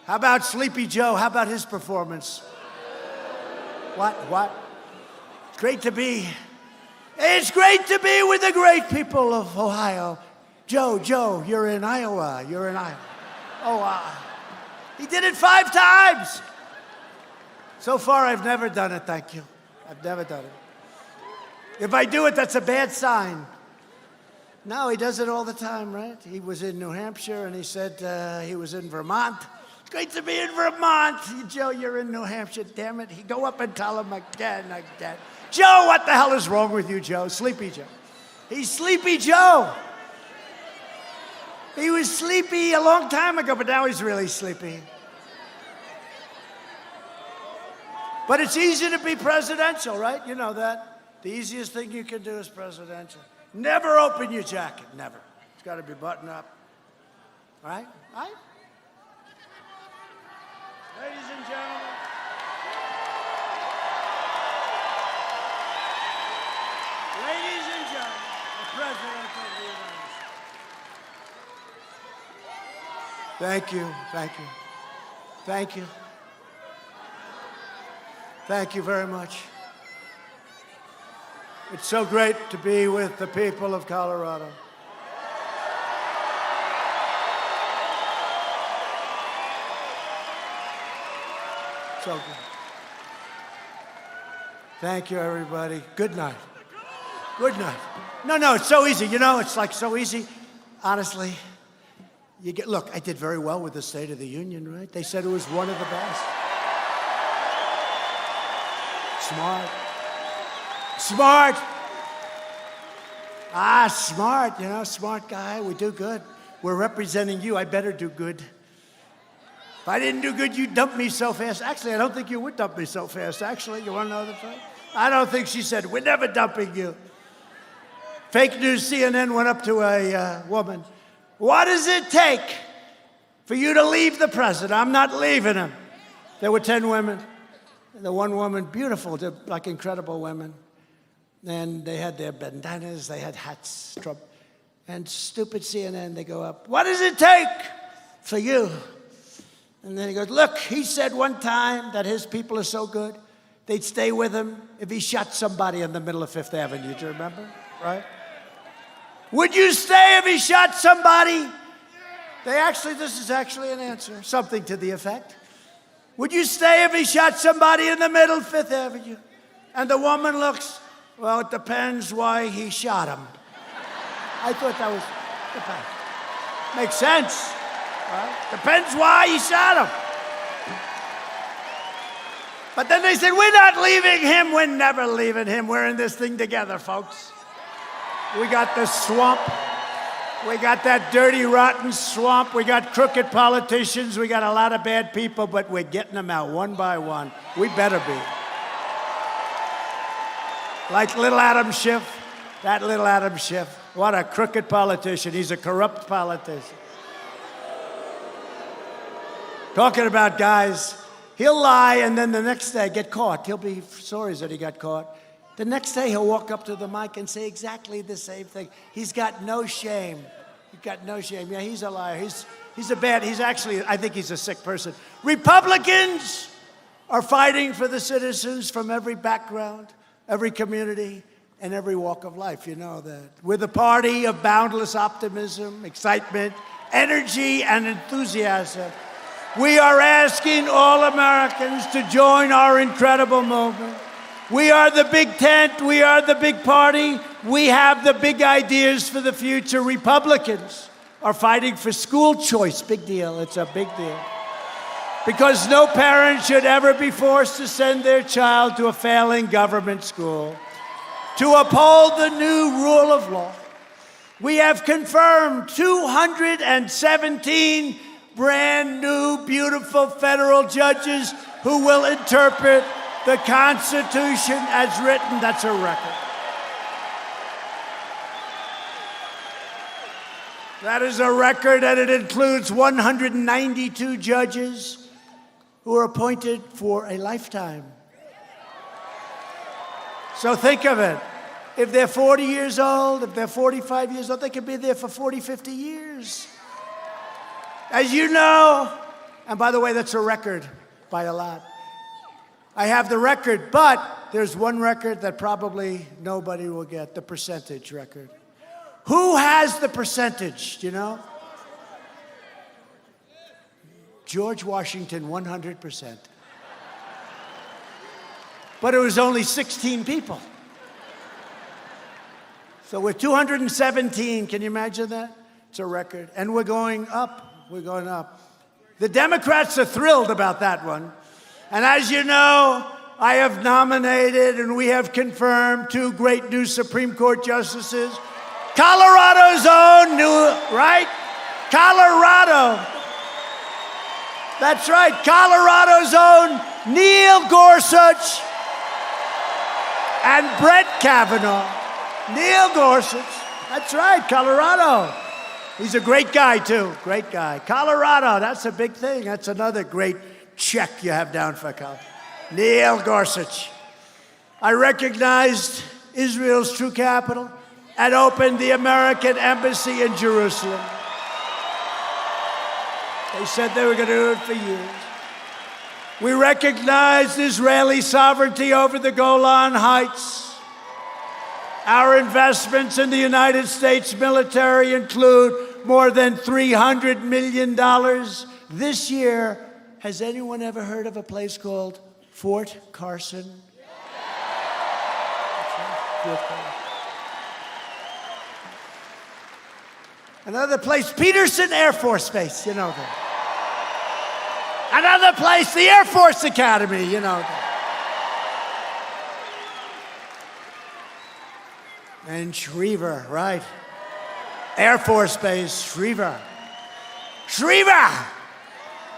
How about Sleepy Joe? How about his performance? What? It's great to be with the great people of Ohio. Joe, you're in Iowa. Oh, he did it 5 times. So far, I've never done it, thank you. I've never done it. If I do it, that's a bad sign. No, he does it all the time, right? He was in New Hampshire, and he said he was in Vermont. Great to be in Vermont. Joe, you're in New Hampshire, damn it. He go up and tell him again. Joe, what the hell is wrong with you, Joe? Sleepy Joe. He's Sleepy Joe. He was sleepy a long time ago, but now he's really sleepy. But it's easy to be presidential, right? You know that. The easiest thing you can do is presidential. Never open your jacket, never. It's got to be buttoned up. All right? All right? Ladies and gentlemen. Ladies and gentlemen, the President of the United States. Thank you. Thank you very much. It's so great to be with the people of Colorado. So good. Thank you, everybody. Good night. Good night. No, it's so easy. You know, it's like so easy. Honestly, look, I did very well with the State of the Union, right? They said it was one of the best. Smart. Smart, you know, smart guy. We do good. We're representing you. I better do good. If I didn't do good, you'd dump me so fast. Actually, I don't think you would dump me so fast. Actually, you want to know the truth? I don't think she said, we're never dumping you. Fake news CNN went up to a woman. What does it take for you to leave the president? I'm not leaving him. There were 10 women. And the one woman, beautiful, like incredible women. And they had their bandanas, they had hats. And stupid CNN, they go up, what does it take for you? And then he goes, look, he said one time that his people are so good, they'd stay with him if he shot somebody in the middle of Fifth Avenue. Do you remember? Right? Would you stay if he shot somebody? This is actually an answer, something to the effect. Would you stay if he shot somebody in the middle of Fifth Avenue? And the woman looks, well, it depends why he shot him. I thought that was, makes sense. Right? Depends why he shot him. But then they said, we're not leaving him. We're never leaving him. We're in this thing together, folks. We got the swamp. We got that dirty, rotten swamp. We got crooked politicians. We got a lot of bad people, but we're getting them out one by one. We better be. Like little Adam Schiff. That little Adam Schiff. What a crooked politician. He's a corrupt politician. Talking about guys, he'll lie and then the next day get caught. He'll be sorry that he got caught. The next day he'll walk up to the mic and say exactly the same thing. He's got no shame. He's got no shame. Yeah, he's a liar. He's actually, I think he's a sick person. Republicans are fighting for the citizens from every background, every community, and every walk of life. You know that. We're the party of boundless optimism, excitement, energy, and enthusiasm. We are asking all Americans to join our incredible movement. We are the big tent. We are the big party. We have the big ideas for the future. Republicans are fighting for school choice. Big deal. It's a big deal. Because no parent should ever be forced to send their child to a failing government school. To uphold the new rule of law, we have confirmed 217 brand new, beautiful federal judges who will interpret the Constitution as written. That's a record. That is a record, and it includes 192 judges who are appointed for a lifetime. So think of it. If they're 40 years old, if they're 45 years old, they could be there for 40, 50 years. As you know, and by the way, that's a record by a lot. I have the record, but there's one record that probably nobody will get, the percentage record. Who has the percentage, do you know? George Washington, 100%. But it was only 16 people. So we're 217, can you imagine that? It's a record. And we're going up. We're going up. The Democrats are thrilled about that one. And as you know, I have nominated and we have confirmed 2 great new Supreme Court justices. Colorado's own right? Colorado. That's right, Colorado's own Neil Gorsuch and Brett Kavanaugh. Neil Gorsuch. That's right, Colorado. He's a great guy, too. Great guy. Colorado, that's a big thing. That's another great check you have down for Colorado. Neil Gorsuch. I recognized Israel's true capital and opened the American embassy in Jerusalem. They said they were going to do it for years. We recognized Israeli sovereignty over the Golan Heights. Our investments in the United States military include more than $300 million this year. Has anyone ever heard of a place called Fort Carson? Fort Carson. Another place, Peterson Air Force Base, you know that. Another place, the Air Force Academy, you know that. And Schriever, right? Air Force Base, Schriever. Schriever!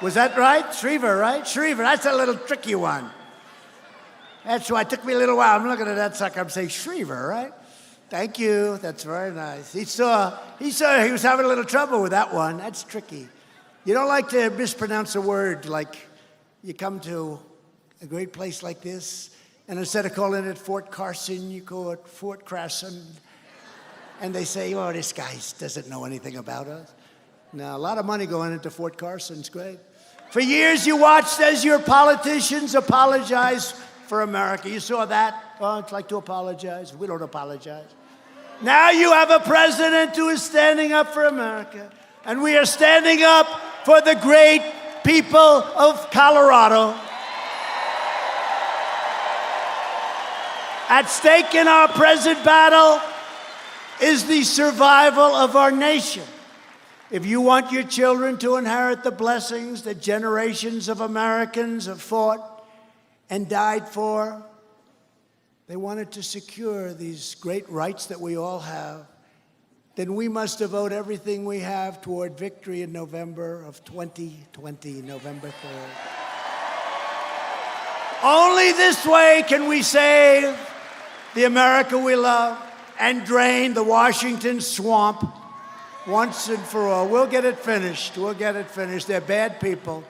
Was that right? Schriever, right? Schriever, that's a little tricky one. That's why it took me a little while. I'm looking at that sucker, I'm saying Schriever, right? Thank you, that's very nice. He saw he was having a little trouble with that one. That's tricky. You don't like to mispronounce a word like you come to a great place like this, and instead of calling it Fort Carson, you call it Fort Crasson. And they say, oh, this guy doesn't know anything about us. Now, a lot of money going into Fort Carson. It's great. For years, you watched as your politicians apologize for America. You saw that? Oh, it's like to apologize. We don't apologize. Now you have a president who is standing up for America. And we are standing up for the great people of Colorado. At stake in our present battle is the survival of our nation. If you want your children to inherit the blessings that generations of Americans have fought and died for, they wanted to secure these great rights that we all have, then we must devote everything we have toward victory in November of 2020, November 3rd. Only this way can we save the America we love and drain the Washington swamp once and for all. We'll get it finished. We'll get it finished. They're bad people.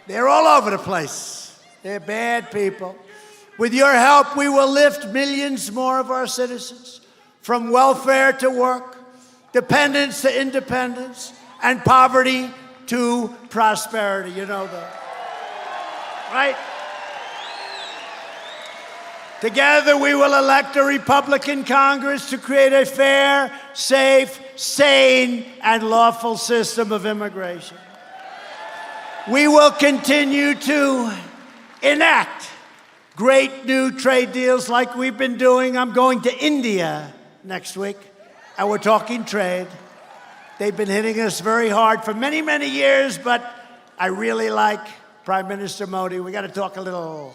They're all over the place. They're bad people. With your help, we will lift millions more of our citizens from welfare to work, dependence to independence, and poverty to prosperity. You know that, right? Together, we will elect a Republican Congress to create a fair, safe, sane, and lawful system of immigration. We will continue to enact great new trade deals like we've been doing. I'm going to India next week, and we're talking trade. They've been hitting us very hard for many, many years, but I really like Prime Minister Modi. We got to talk a little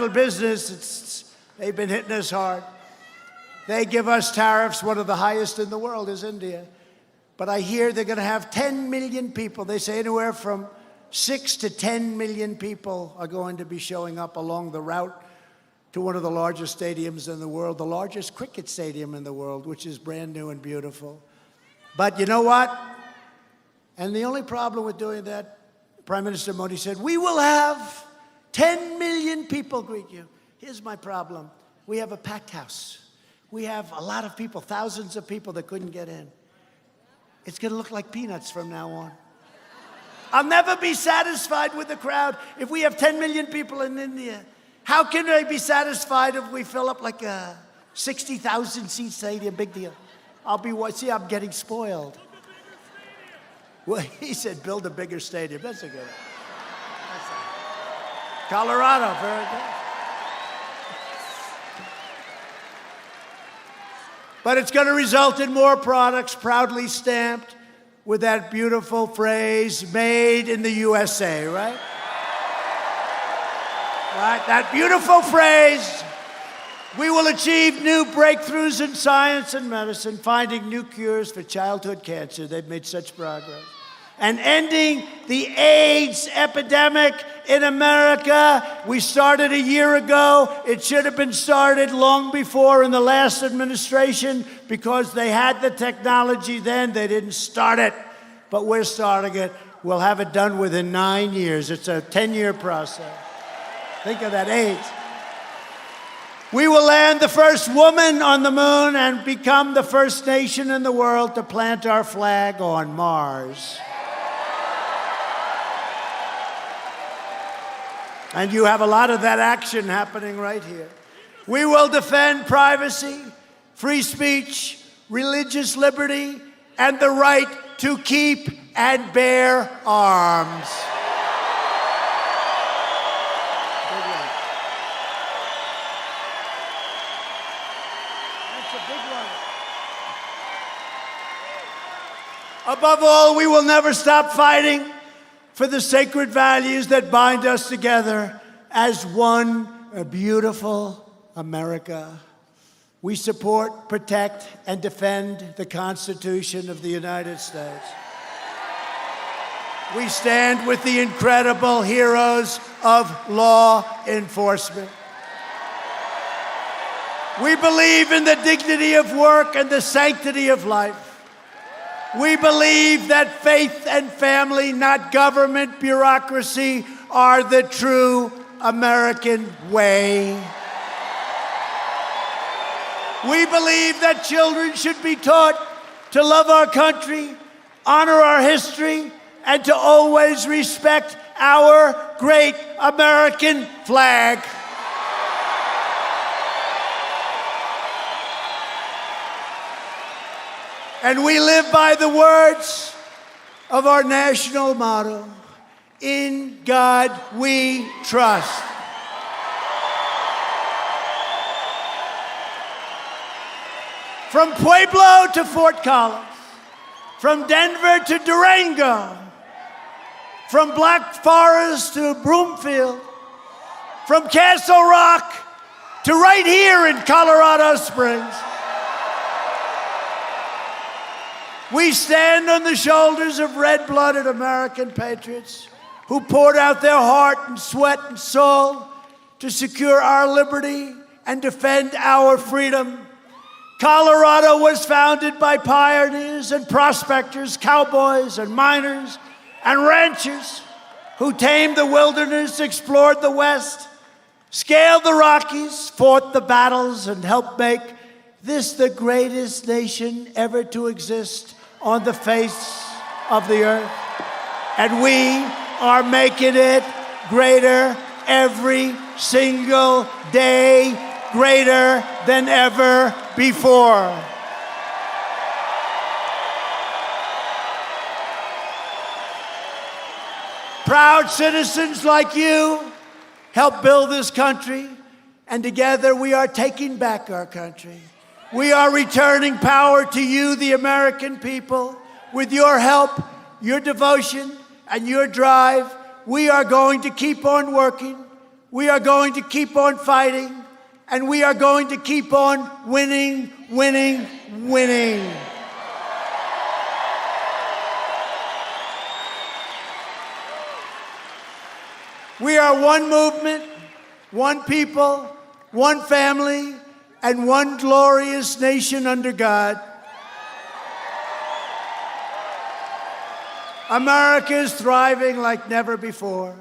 business. They've been hitting us hard. They give us tariffs. One of the highest in the world is India. But I hear they're going to have 10 million people. They say anywhere from 6 to 10 million people are going to be showing up along the route to one of the largest stadiums in the world, the largest cricket stadium in the world, which is brand new and beautiful. But you know what? And the only problem with doing that, Prime Minister Modi said, we will have 10 million people greet you. Here's my problem. We have a packed house. We have a lot of people, thousands of people that couldn't get in. It's going to look like peanuts from now on. I'll never be satisfied with the crowd if we have 10 million people in India. How can I be satisfied if we fill up like a 60,000 seat stadium? Big deal. I'm getting spoiled. Well, he said build a bigger stadium. That's a good one. Colorado, very good. But it's going to result in more products proudly stamped with that beautiful phrase, made in the USA, right? Right, that beautiful phrase. We will achieve new breakthroughs in science and medicine, finding new cures for childhood cancer. They've made such progress. And ending the AIDS epidemic in America. We started a year ago. It should have been started long before in the last administration because they had the technology then. They didn't start it, but we're starting it. We'll have it done within 9 years. It's a 10-year process. Think of that, AIDS. We will land the first woman on the moon and become the first nation in the world to plant our flag on Mars. And you have a lot of that action happening right here. We will defend privacy, free speech, religious liberty, and the right to keep and bear arms. That's a big one. Above all, we will never stop fighting for the sacred values that bind us together as one beautiful America. We support, protect, and defend the Constitution of the United States. We stand with the incredible heroes of law enforcement. We believe in the dignity of work and the sanctity of life. We believe that faith and family, not government bureaucracy, are the true American way. We believe that children should be taught to love our country, honor our history, and to always respect our great American flag. And we live by the words of our national motto, "In God we trust." From Pueblo to Fort Collins, from Denver to Durango, from Black Forest to Broomfield, from Castle Rock to right here in Colorado Springs, we stand on the shoulders of red-blooded American patriots who poured out their heart and sweat and soul to secure our liberty and defend our freedom. Colorado was founded by pioneers and prospectors, cowboys and miners and ranchers who tamed the wilderness, explored the West, scaled the Rockies, fought the battles, and helped make this the greatest nation ever to exist on the face of the earth. And we are making it greater every single day, greater than ever before. Proud citizens like you help build this country, and together we are taking back our country. We are returning power to you, the American people. With your help, your devotion, and your drive, we are going to keep on working. We are going to keep on fighting. And we are going to keep on winning, winning, winning. We are one movement, one people, one family, and one glorious nation under God. America is thriving like never before.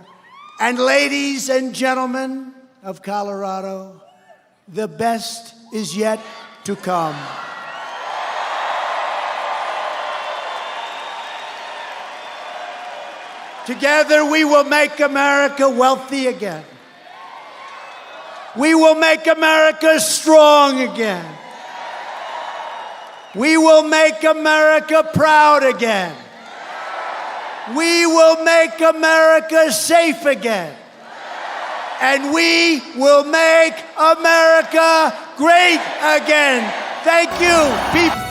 And ladies and gentlemen of Colorado, the best is yet to come. Together we will make America wealthy again. We will make America strong again. We will make America proud again. We will make America safe again. And we will make America great again. Thank you, people.